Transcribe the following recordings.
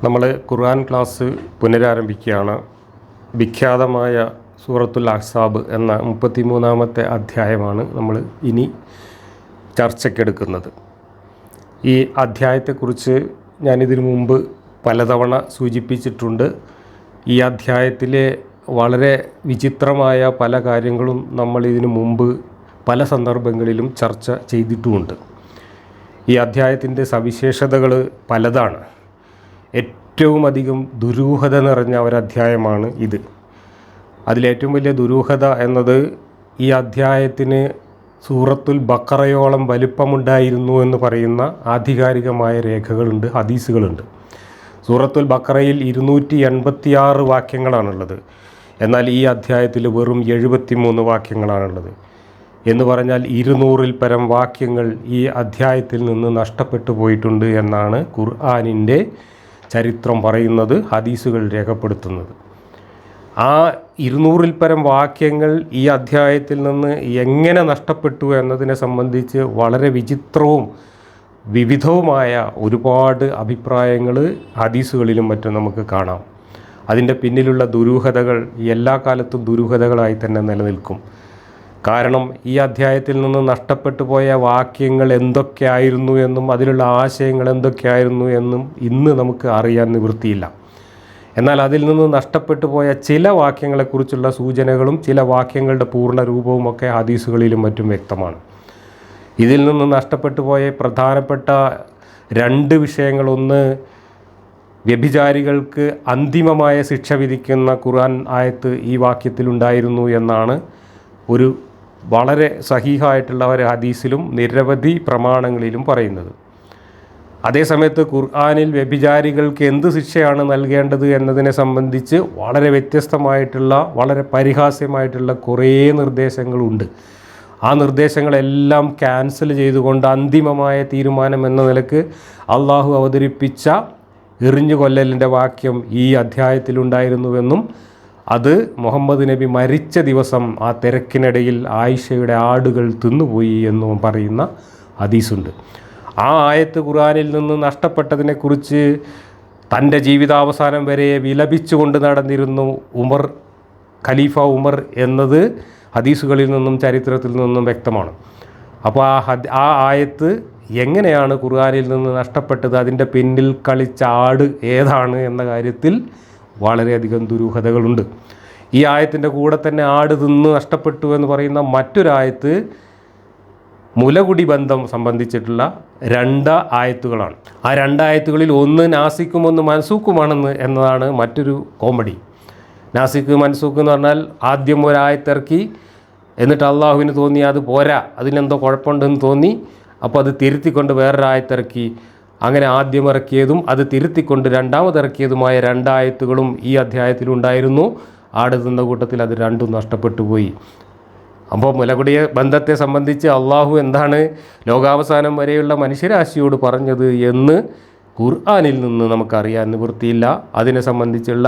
നമ്മൾ ഖുർആൻ ക്ലാസ് പുനരാരംഭിക്കുകയാണ്. വിഖ്യാതമായ സൂറത്തുൽ അഹ്സാബ് എന്ന 33-ാമത്തെ അധ്യായമാണ് നമ്മൾ ഇനി ചർച്ചയ്ക്കെടുക്കുന്നത്. ഈ അധ്യായത്തെക്കുറിച്ച് ഞാനിതിനു മുമ്പ് പലതവണ സൂചിപ്പിച്ചിട്ടുണ്ട്. ഈ അധ്യായത്തിലെ വളരെ വിചിത്രമായ പല കാര്യങ്ങളും നമ്മൾ ഇതിനു മുമ്പ് പല സന്ദർഭങ്ങളിലും ചർച്ച ചെയ്തിട്ടുമുണ്ട്. ഈ അധ്യായത്തിൻ്റെ സവിശേഷതകൾ പലതാണ്. ഏറ്റവും അധികം ദുരൂഹത നിറഞ്ഞ ഒരധ്യായമാണ് ഇത്. അതിലേറ്റവും വലിയ ദുരൂഹത എന്നത് ഈ അധ്യായത്തിന് സൂറത്തുൽ ബഖറയോളം വലിപ്പമുണ്ടായിരുന്നു എന്ന് പറയുന്ന ആധികാരികമായ രേഖകളുണ്ട്, ഹദീസുകളുണ്ട്. സൂറത്തുൽ ബഖറയിൽ 286 വാക്യങ്ങളാണുള്ളത്. എന്നാൽ ഈ അധ്യായത്തിൽ വെറും 73 വാക്യങ്ങളാണുള്ളത്. എന്ന് പറഞ്ഞാൽ 200-ൽ പരം വാക്യങ്ങൾ ഈ അധ്യായത്തിൽ നിന്ന് നഷ്ടപ്പെട്ടു പോയിട്ടുണ്ട് എന്നാണ് ഖുർആനിൻ്റെ ചരിത്രം പറയുന്നത്, ഹദീസുകൾ രേഖപ്പെടുത്തുന്നത്. ആ 200-ൽ പരം വാക്യങ്ങൾ ഈ അധ്യായത്തിൽ നിന്ന് എങ്ങനെ നഷ്ടപ്പെട്ടു എന്നതിനെ സംബന്ധിച്ച് വളരെ വിചിത്രവും വിവിധവുമായ ഒരുപാട് അഭിപ്രായങ്ങൾ ഹദീസുകളിലും മറ്റും നമുക്ക് കാണാം. അതിൻ്റെ പിന്നിലുള്ള ദുരൂഹതകൾ എല്ലാ കാലത്തും ദുരൂഹതകളായി തന്നെ നിലനിൽക്കും. കാരണം ഈ അധ്യായത്തിൽ നിന്ന് നഷ്ടപ്പെട്ടു പോയ വാക്യങ്ങൾ എന്തൊക്കെയായിരുന്നു എന്നും അതിലുള്ള ആശയങ്ങൾ എന്തൊക്കെയായിരുന്നു എന്നും ഇന്ന് നമുക്ക് അറിയാൻ നിവൃത്തിയില്ല. എന്നാൽ അതിൽ നിന്ന് നഷ്ടപ്പെട്ടു പോയ ചില വാക്യങ്ങളെക്കുറിച്ചുള്ള സൂചനകളും ചില വാക്യങ്ങളുടെ പൂർണ്ണ രൂപവുമൊക്കെ ഹദീസുകളിലും മറ്റും വ്യക്തമാണ്. ഇതിൽ നിന്ന് നഷ്ടപ്പെട്ടു പോയ പ്രധാനപ്പെട്ട 2 വിഷയങ്ങൾ, ഒന്ന് വ്യഭിചാരികൾക്ക് അന്തിമമായ ശിക്ഷ വിധിക്കുന്ന ഖുർആൻ ആയത്ത് ഈ വാക്യത്തിലുണ്ടായിരുന്നു എന്നാണ് ഒരു വളരെ സഹീഹായിട്ടുള്ള ഒരു ഹദീസിലും നിരവധി പ്രമാണങ്ങളിലും പറയുന്നത്. അതേസമയത്ത് ഖുർആനിൽ വ്യഭിചാരികൾക്ക് എന്ത് ശിക്ഷയാണ് നൽകേണ്ടത് എന്നതിനെ സംബന്ധിച്ച് വളരെ വ്യത്യസ്തമായിട്ടുള്ള, വളരെ പരിഹാസ്യമായിട്ടുള്ള കുറേ നിർദ്ദേശങ്ങളുണ്ട്. ആ നിർദ്ദേശങ്ങളെല്ലാം ക്യാൻസൽ ചെയ്തുകൊണ്ട് അന്തിമമായ തീരുമാനം എന്ന നിലക്ക് അള്ളാഹു അവതരിപ്പിച്ച എറിഞ്ഞുകൊല്ലലിൻ്റെ വാക്യം ഈ അധ്യായത്തിലുണ്ടായിരുന്നുവെന്നും അത് മുഹമ്മദ് നബി മരിച്ച ദിവസം ആ തിരക്കിനിടയിൽ ആയിഷയുടെ ആടുകൾ തിന്നുപോയി എന്നും പറയുന്ന ഹദീസുണ്ട്. ആ ആയത്ത് ഖുർആനിൽ നിന്ന് നഷ്ടപ്പെട്ടതിനെക്കുറിച്ച് തൻ്റെ ജീവിതാവസാനം വരെ വിലപിച്ചുകൊണ്ട് നടന്നിരുന്നു ഖലീഫ ഉമർ എന്നത് ഹദീസുകളിൽ നിന്നും ചരിത്രത്തിൽ നിന്നും വ്യക്തമാണ്. അപ്പോൾ ആ ആയത്ത് എങ്ങനെയാണ് ഖുർആനിൽ നിന്ന് നഷ്ടപ്പെട്ടത്, അതിൻ്റെ പിന്നിൽ കളിച്ച ആട് ഏതാണ് എന്ന കാര്യത്തിൽ വളരെയധികം ദുരൂഹതകളുണ്ട്. ഈ ആയത്തിൻ്റെ കൂടെ തന്നെ ആട് തിന്ന് നഷ്ടപ്പെട്ടു എന്ന് പറയുന്ന മറ്റൊരായത്ത് മുലകുടി ബന്ധം സംബന്ധിച്ചിട്ടുള്ള 2 ആയത്തുകളാണ്. ആ 2 ആയത്തുകളിൽ ഒന്ന് നാസിക്കും ഒന്ന് മൻസൂക്കുമാണെന്ന് എന്നതാണ് മറ്റൊരു കോമഡി. നാസിക്ക് മൻസൂക്ക് എന്ന് പറഞ്ഞാൽ ആദ്യം ഒരായത്തിറക്കി, എന്നിട്ട് അള്ളാഹുവിന് തോന്നി അത് പോരാ, അതിനെന്തോ കുഴപ്പമുണ്ടെന്ന് തോന്നി, അപ്പോൾ അത് തിരുത്തിക്കൊണ്ട് വേറൊരായത്തിറക്കി. അങ്ങനെ ആദ്യം ഇറക്കിയതും അത് തിരുത്തിക്കൊണ്ട് രണ്ടാമതിറക്കിയതുമായ 2 ആയത്തുകളും ഈ അധ്യായത്തിലുണ്ടായിരുന്നു. ആട് തിന്ന കൂട്ടത്തിൽ അത് 2ഉം നഷ്ടപ്പെട്ടു പോയി. അപ്പോൾ മുലകുടിയ ബന്ധത്തെ സംബന്ധിച്ച് അള്ളാഹു എന്താണ് ലോകാവസാനം വരെയുള്ള മനുഷ്യരാശിയോട് പറഞ്ഞത് എന്ന് ഖുർആനിൽ നിന്ന് നമുക്കറിയാൻ നിവൃത്തിയില്ല. അതിനെ സംബന്ധിച്ചുള്ള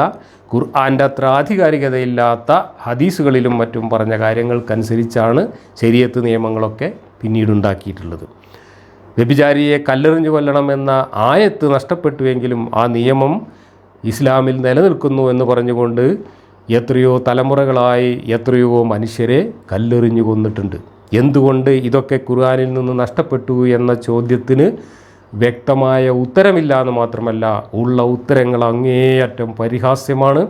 ഖുർആൻ്റെ അത്ര ആധികാരികതയില്ലാത്ത ഹദീസുകളിലും മറ്റും പറഞ്ഞ കാര്യങ്ങൾക്കനുസരിച്ചാണ് ശരീഅത്ത് നിയമങ്ങളൊക്കെ പിന്നീടുണ്ടാക്കിയിട്ടുള്ളത്. വ്യഭിചാരിയെ കല്ലെറിഞ്ഞു കൊല്ലണമെന്ന ആയത്ത് നഷ്ടപ്പെട്ടുവെങ്കിലും ആ നിയമം ഇസ്ലാമിൽ നിലനിൽക്കുന്നു എന്ന് പറഞ്ഞുകൊണ്ട് എത്രയോ തലമുറകളായി എത്രയോ മനുഷ്യരെ കല്ലെറിഞ്ഞു കൊന്നിട്ടുണ്ട്. എന്തുകൊണ്ട് ഇതൊക്കെ ഖുർആനിൽ നിന്ന് നഷ്ടപ്പെട്ടു എന്ന ചോദ്യത്തിന് വ്യക്തമായ ഉത്തരമില്ല എന്ന് മാത്രമല്ല, ഉള്ള ഉത്തരങ്ങൾ അങ്ങേയറ്റം പരിഹാസ്യമാണ്.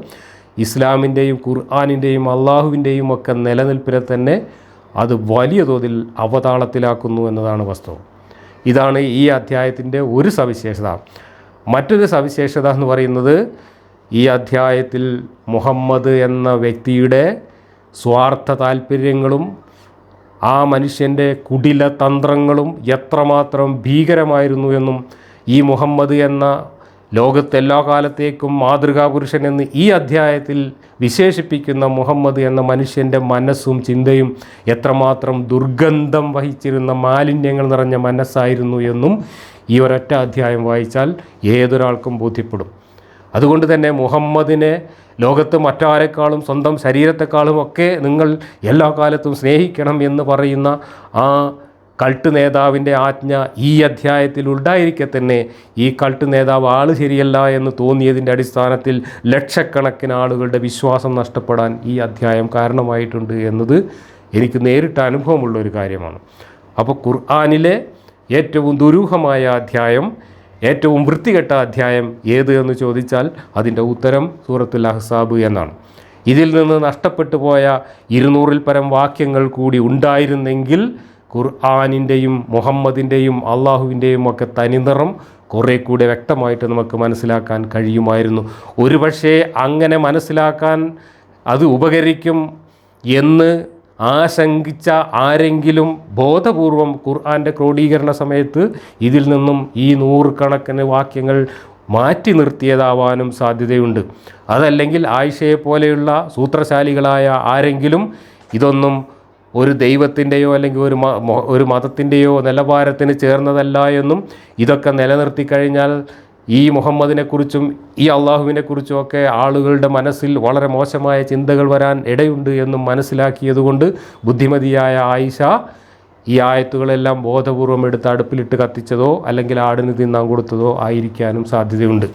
ഇസ്ലാമിൻ്റെയും ഖുർആനിൻ്റെയും അള്ളാഹുവിൻ്റെയും ഒക്കെ നിലനിൽപ്പിനെ തന്നെ അത് വലിയ തോതിൽ അവതാളത്തിലാക്കുന്നു എന്നതാണ് വാസ്തവം. ഇതാണ് ഈ അധ്യായത്തിൻ്റെ ഒരു സവിശേഷത. മറ്റൊരു സവിശേഷത എന്ന് പറയുന്നത്, ഈ അധ്യായത്തിൽ മുഹമ്മദ് എന്ന വ്യക്തിയുടെ സ്വാർത്ഥ താല്പര്യങ്ങളും ആ മനുഷ്യൻ്റെ കുടില തന്ത്രങ്ങളും എത്രമാത്രം ഭീകരമായിരുന്നു എന്നും ഈ മുഹമ്മദ് എന്ന ലോകത്തെല്ലാ കാലത്തേക്കും മാതൃകാ പുരുഷൻ എന്ന് ഈ അധ്യായത്തിൽ വിശേഷിപ്പിക്കുന്ന മുഹമ്മദ് എന്ന മനുഷ്യൻ്റെ മനസ്സും ചിന്തയും എത്രമാത്രം ദുർഗന്ധം വഹിച്ചിരുന്ന മാലിന്യങ്ങൾ നിറഞ്ഞ മനസ്സായിരുന്നു എന്നും ഈ ഒരൊറ്റ അധ്യായം വായിച്ചാൽ ഏതൊരാൾക്കും ബോധ്യപ്പെടും. അതുകൊണ്ട് തന്നെ മുഹമ്മദിനെ ലോകത്ത് മറ്റാരെക്കാളും സ്വന്തം ശരീരത്തെക്കാളുമൊക്കെ നിങ്ങൾ എല്ലാ കാലത്തും സ്നേഹിക്കണം എന്ന് പറയുന്ന ആ കൾട്ട് നേതാവിൻ്റെ ആജ്ഞ ഈ അധ്യായത്തിൽ ഉണ്ടായിരിക്കെ തന്നെ ഈ കൾട്ട് നേതാവ് ആൾ ശരിയല്ല എന്ന് തോന്നിയതിൻ്റെ അടിസ്ഥാനത്തിൽ ലക്ഷക്കണക്കിന് ആളുകളുടെ വിശ്വാസം നഷ്ടപ്പെടാൻ ഈ അധ്യായം കാരണമായിട്ടുണ്ട് എന്നത് എനിക്ക് നേരിട്ട അനുഭവമുള്ള ഒരു കാര്യമാണ്. അപ്പോൾ ഖുർആനിലെ ഏറ്റവും ദുരൂഹമായ അധ്യായം, ഏറ്റവും വൃത്തികെട്ട അധ്യായം ഏത് എന്ന് ചോദിച്ചാൽ അതിൻ്റെ ഉത്തരം സൂറത്തുൽ അഹ്സാബ് എന്നാണ്. ഇതിൽ നിന്ന് നഷ്ടപ്പെട്ടു പോയ 200-ൽ പരം വാക്യങ്ങൾ കൂടി ഉണ്ടായിരുന്നെങ്കിൽ ഖുർആനിൻ്റെയും മുഹമ്മദിൻ്റെയും അള്ളാഹുവിൻ്റെയും ഒക്കെ തനിനിറം കുറേ കൂടെ വ്യക്തമായിട്ട് നമുക്ക് മനസ്സിലാക്കാൻ കഴിയുമായിരുന്നു. ഒരുപക്ഷേ അങ്ങനെ മനസ്സിലാക്കാൻ അത് ഉപകരിക്കും എന്ന് ആശങ്കിച്ച ആരെങ്കിലും ബോധപൂർവം ഖുർആൻ്റെ ക്രോഡീകരണ സമയത്ത് ഇതിൽ നിന്നും ഈ 100 കണക്കിന് വാക്യങ്ങൾ മാറ്റി നിർത്തിയതാവാനും സാധ്യതയുണ്ട്. അതല്ലെങ്കിൽ ആയിഷയെ പോലെയുള്ള സൂത്രശാലികളായ ആരെങ്കിലും ഇതൊന്നും ഒരു ദൈവത്തിൻ്റെയോ അല്ലെങ്കിൽ ഒരു മതത്തിൻ്റെയോ നിലവാരത്തിന് ചേർന്നതല്ല എന്നും ഇതൊക്കെ നിലനിർത്തി കഴിഞ്ഞാൽ ഈ മുഹമ്മദിനെക്കുറിച്ചും ഈ അള്ളാഹുവിനെക്കുറിച്ചും ഒക്കെ ആളുകളുടെ മനസ്സിൽ വളരെ മോശമായ ചിന്തകൾ വരാൻ ഇടയുണ്ട് എന്നും മനസ്സിലാക്കിയതുകൊണ്ട് ബുദ്ധിമതിയായ ആയിഷ ഈ ആയത്തുകളെല്ലാം ബോധപൂർവം എടുത്ത് അടുപ്പിലിട്ട് കത്തിച്ചതോ അല്ലെങ്കിൽ ആടിന് തിന്നാൻ കൊടുത്തതോ ആയിരിക്കാനും സാധ്യതയുണ്ട്.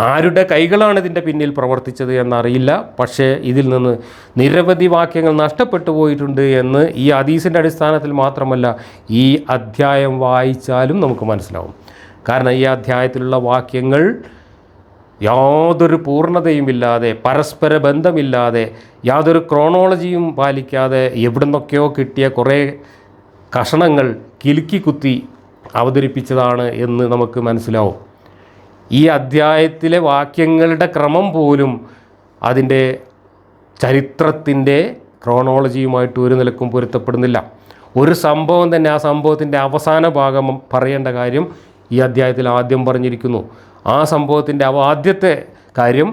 ആരുടെ കൈകളാണ് ഇതിൻ്റെ പിന്നിൽ പ്രവർത്തിച്ചത് എന്നറിയില്ല. പക്ഷേ ഇതിൽ നിന്ന് നിരവധി വാക്യങ്ങൾ നഷ്ടപ്പെട്ടു പോയിട്ടുണ്ട് എന്ന് ഈ ഹദീസിൻ്റെ അടിസ്ഥാനത്തിൽ മാത്രമല്ല ഈ അധ്യായം വായിച്ചാലും നമുക്ക് മനസ്സിലാവും. കാരണം ഈ അധ്യായത്തിലുള്ള വാക്യങ്ങൾ യാതൊരു പൂർണ്ണതയുമില്ലാതെ, പരസ്പര ബന്ധമില്ലാതെ, യാതൊരു ക്രോണോളജിയും പാലിക്കാതെ എവിടെ നിന്നൊക്കെയോ കിട്ടിയ കുറേ കഷണങ്ങൾ കിലുക്കി കുത്തി അവതരിപ്പിച്ചതാണ് എന്ന് നമുക്ക് മനസ്സിലാവും. ഈ അധ്യായത്തിലെ വാക്യങ്ങളുടെ ക്രമം പോലും അതിൻ്റെ ചരിത്രത്തിൻ്റെ ക്രോണോളജിയുമായിട്ട് ഒരു നിലക്കും പൊരുത്തപ്പെടുന്നില്ല. ഒരു സംഭവം തന്നെ ആ സംഭവത്തിൻ്റെ അവസാന ഭാഗം പറയേണ്ട കാര്യം ഈ അധ്യായത്തിൽ ആദ്യം പറഞ്ഞിരിക്കുന്നു. ആ സംഭവത്തിൻ്റെ ആദ്യത്തെ കാര്യം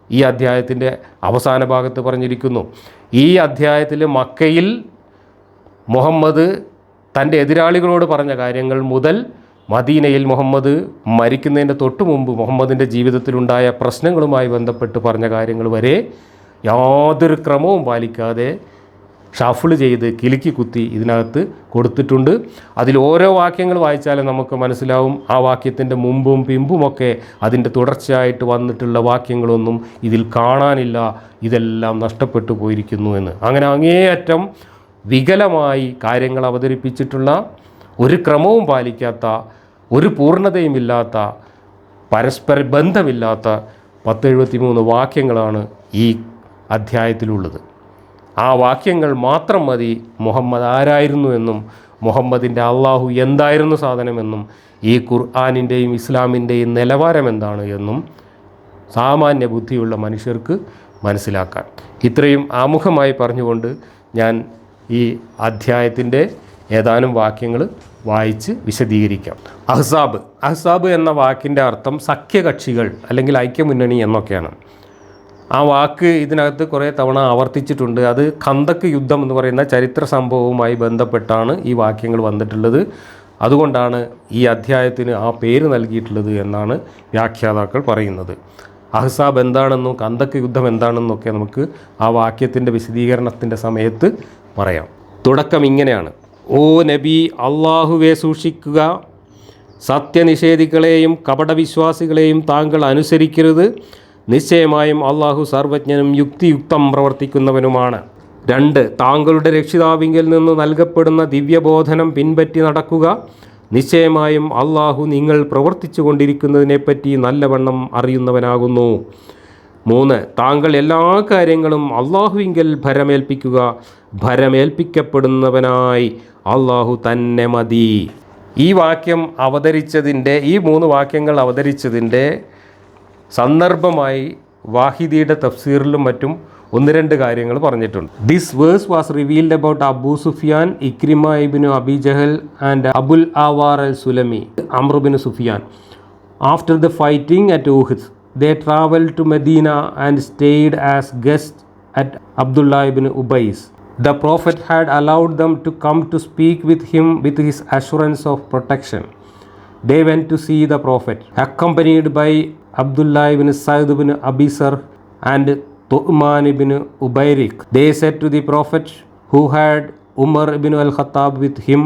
ഈ അധ്യായത്തിൻ്റെ അവസാന ഭാഗത്ത് പറഞ്ഞിരിക്കുന്നു. ഈ അധ്യായത്തിൽ മക്കയിൽ മുഹമ്മദ് തൻ്റെ എതിരാളികളോട് പറഞ്ഞ കാര്യങ്ങൾ മുതൽ മദീനയിൽ മുഹമ്മദ് മരിക്കുന്നതിൻ്റെ തൊട്ട് മുമ്പ് മുഹമ്മദിൻ്റെ ജീവിതത്തിലുണ്ടായ പ്രശ്നങ്ങളുമായി ബന്ധപ്പെട്ട് പറഞ്ഞ കാര്യങ്ങൾ വരെ യാതൊരു ക്രമവും പാലിക്കാതെ ഷഫിൾ ചെയ്ത് കിലുക്കി കുത്തി ഇതിനകത്ത് കൊടുത്തിട്ടുണ്ട്. അതിൽ ഓരോ വാക്യങ്ങൾ വായിച്ചാലും നമുക്ക് മനസ്സിലാവും ആ വാക്യത്തിൻ്റെ മുമ്പും പിമ്പുമൊക്കെ അതിൻ്റെ തുടർച്ചയായിട്ട് വന്നിട്ടുള്ള വാക്യങ്ങളൊന്നും ഇതിൽ കാണാനില്ല, ഇതെല്ലാം നഷ്ടപ്പെട്ടു പോയിരിക്കുന്നു എന്ന്. അങ്ങനെ അങ്ങേയറ്റം വികലമായി കാര്യങ്ങൾ അവതരിപ്പിച്ചിട്ടുള്ള, ഒരു ക്രമവും പാലിക്കാത്ത, ഒരു പൂർണ്ണതയുമില്ലാത്ത, പരസ്പര ബന്ധമില്ലാത്ത 173 വാക്യങ്ങളാണ് ഈ അധ്യായത്തിലുള്ളത്. ആ വാക്യങ്ങൾ മാത്രം മതി മുഹമ്മദ് ആരായിരുന്നു എന്നും മുഹമ്മദിൻ്റെ അള്ളാഹു എന്തായിരുന്നു സാധനമെന്നും ഈ ഖുർആനിൻ്റെയും ഇസ്ലാമിൻ്റെയും നിലവാരം എന്താണ് എന്നും സാമാന്യ ബുദ്ധിയുള്ള മനുഷ്യർക്ക് മനസ്സിലാക്കാൻ. ഇത്രയും ആമുഖമായി പറഞ്ഞുകൊണ്ട് ഞാൻ ഈ അധ്യായത്തിൻ്റെ ഏതാനും വാക്യങ്ങൾ വായിച്ച് വിശദീകരിക്കാം. അഹ്സാബ് എന്ന വാക്കിൻ്റെ അർത്ഥം സഖ്യകക്ഷികൾ അല്ലെങ്കിൽ ഐക്യമുന്നണി എന്നൊക്കെയാണ്. ആ വാക്ക് ഇതിനകത്ത് കുറേ തവണ ആവർത്തിച്ചിട്ടുണ്ട്. അത് ഖന്തക്ക് യുദ്ധം എന്ന് പറയുന്ന ചരിത്ര സംഭവവുമായി ബന്ധപ്പെട്ടാണ് ഈ വാക്യങ്ങൾ വന്നിട്ടുള്ളത്. അതുകൊണ്ടാണ് ഈ അധ്യായത്തിന് ആ പേര് നൽകിയിട്ടുള്ളത് എന്നാണ് വ്യാഖ്യാതാക്കൾ പറയുന്നത്. അഹ്സാബ് എന്താണെന്നും ഖന്തക്ക് യുദ്ധം എന്താണെന്നൊക്കെ നമുക്ക് ആ വാക്യത്തിൻ്റെ വിശദീകരണത്തിൻ്റെ സമയത്ത് പറയാം. തുടക്കം ഇങ്ങനെയാണ്: ഓ നബി, അള്ളാഹുവെ സൂക്ഷിക്കുക, സത്യനിഷേധികളെയും കപടവിശ്വാസികളെയും താങ്കൾ അനുസരിക്കരുത്. നിശ്ചയമായും അള്ളാഹു സർവജ്ഞനും യുക്തിയുക്തം പ്രവർത്തിക്കുന്നവനുമാണ്. 2. താങ്കളുടെ രക്ഷിതാവിങ്കിൽ നിന്ന് നൽകപ്പെടുന്ന ദിവ്യബോധനം പിൻപറ്റി നടക്കുക. നിശ്ചയമായും അള്ളാഹു നിങ്ങൾ പ്രവർത്തിച്ചു കൊണ്ടിരിക്കുന്നതിനെപ്പറ്റി നല്ലവണ്ണം അറിയുന്നവനാകുന്നു. 3. താങ്കൾ എല്ലാ കാര്യങ്ങളും അള്ളാഹുവിങ്കൽ ഭരമേൽപ്പിക്കുക. ഭരമേൽപ്പിക്കപ്പെടുന്നവനായി അള്ളാഹു തന്നെ മതി. ഈ വാക്യം അവതരിച്ചതിൻ്റെ, ഈ 3 വാക്യങ്ങൾ അവതരിച്ചതിൻ്റെ സന്ദർഭമായി വാഹിദിയുടെ തഫ്സീറിലും മറ്റും 1-2 കാര്യങ്ങൾ പറഞ്ഞിട്ടുണ്ട്. This verse was revealed about Abu Sufyan, Ikrimah ibn Abi Jahl and Abul Awar al Sulami, Amr ibn Sufyan. After the fighting at Uhud, they traveled to Medina and stayed as guests at Abdullah ibn Ubay's. The Prophet had allowed them to come to speak with him with his assurance of protection. They went to see the Prophet, accompanied by Abdullah ibn Sa'd ibn Abisar and Tu'man ibn Ubayrik. They said to the Prophet, who had Umar ibn al-Khattab with him,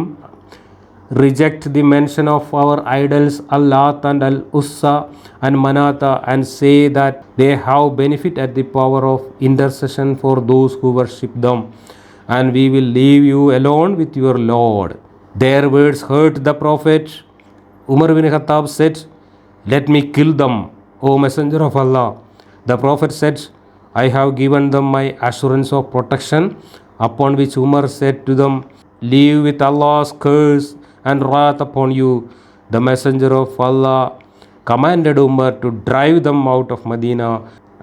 reject the mention of our idols Al-Lat and Al-Uzza and Manata and say that they have benefit at the power of intercession for those who worship them, and we will leave you alone with your Lord. Their words hurt the Prophet. Umar bin Khattab said, "Let me kill them, O Messenger of Allah." The Prophet said, "I have given them my assurance of protection," upon which Umar said to them, "Live with Allah's curse and wrath upon you." The Messenger of Allah commanded Umar to drive them out of Medina,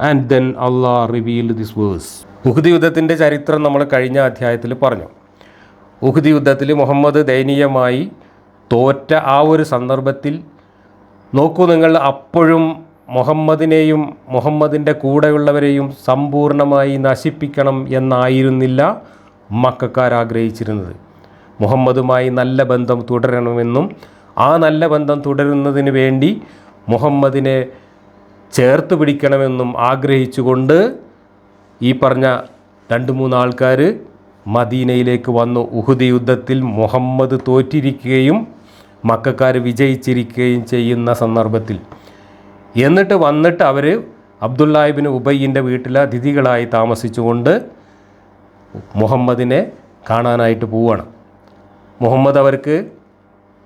and then Allah revealed this verse. Uhud യുദ്ധത്തിൻ്റെ ചരിത്രം നമ്മൾ കഴിഞ്ഞ അധ്യായത്തിൽ പറഞ്ഞു. ഉഹ്ദ് യുദ്ധത്തിൽ മുഹമ്മദ് ദയനീയമായി തോറ്റ ആ ഒരു സന്ദർഭത്തിൽ നോക്കൂ നിങ്ങൾ, അപ്പോഴും മുഹമ്മദിനെയും മുഹമ്മദിൻ്റെ കൂടെയുള്ളവരെയും സമ്പൂർണ്ണമായി നശിപ്പിക്കണം എന്നായിരുന്നില്ല മക്കക്കാർ ആഗ്രഹിച്ചിരുന്നത്. മുഹമ്മദുമായി നല്ല ബന്ധം തുടരണമെന്നും ആ നല്ല ബന്ധം തുടരുന്നതിന് വേണ്ടി മുഹമ്മദിനെ ചേർത്ത് പിടിക്കണമെന്നും ആഗ്രഹിച്ചുകൊണ്ട് ഈ പറഞ്ഞ 2-3 ആൾക്കാർ മദീനയിലേക്ക് വന്നു. ഉഹുദ് യുദ്ധത്തിൽ മുഹമ്മദ് തോറ്റിരിക്കുകയും മക്കക്കാർ വിജയിച്ചിരിക്കുകയും ചെയ്യുന്ന സന്ദർഭത്തിൽ വന്നിട്ട് അവർ അബ്ദുല്ലാ ഇബ്നു ഉബയ്യിൻ്റെ വീട്ടിൽ അതിഥികളായി താമസിച്ചുകൊണ്ട് മുഹമ്മദിനെ കാണാനായിട്ട് പോവുകയാണ്. മുഹമ്മദ് അവർക്ക്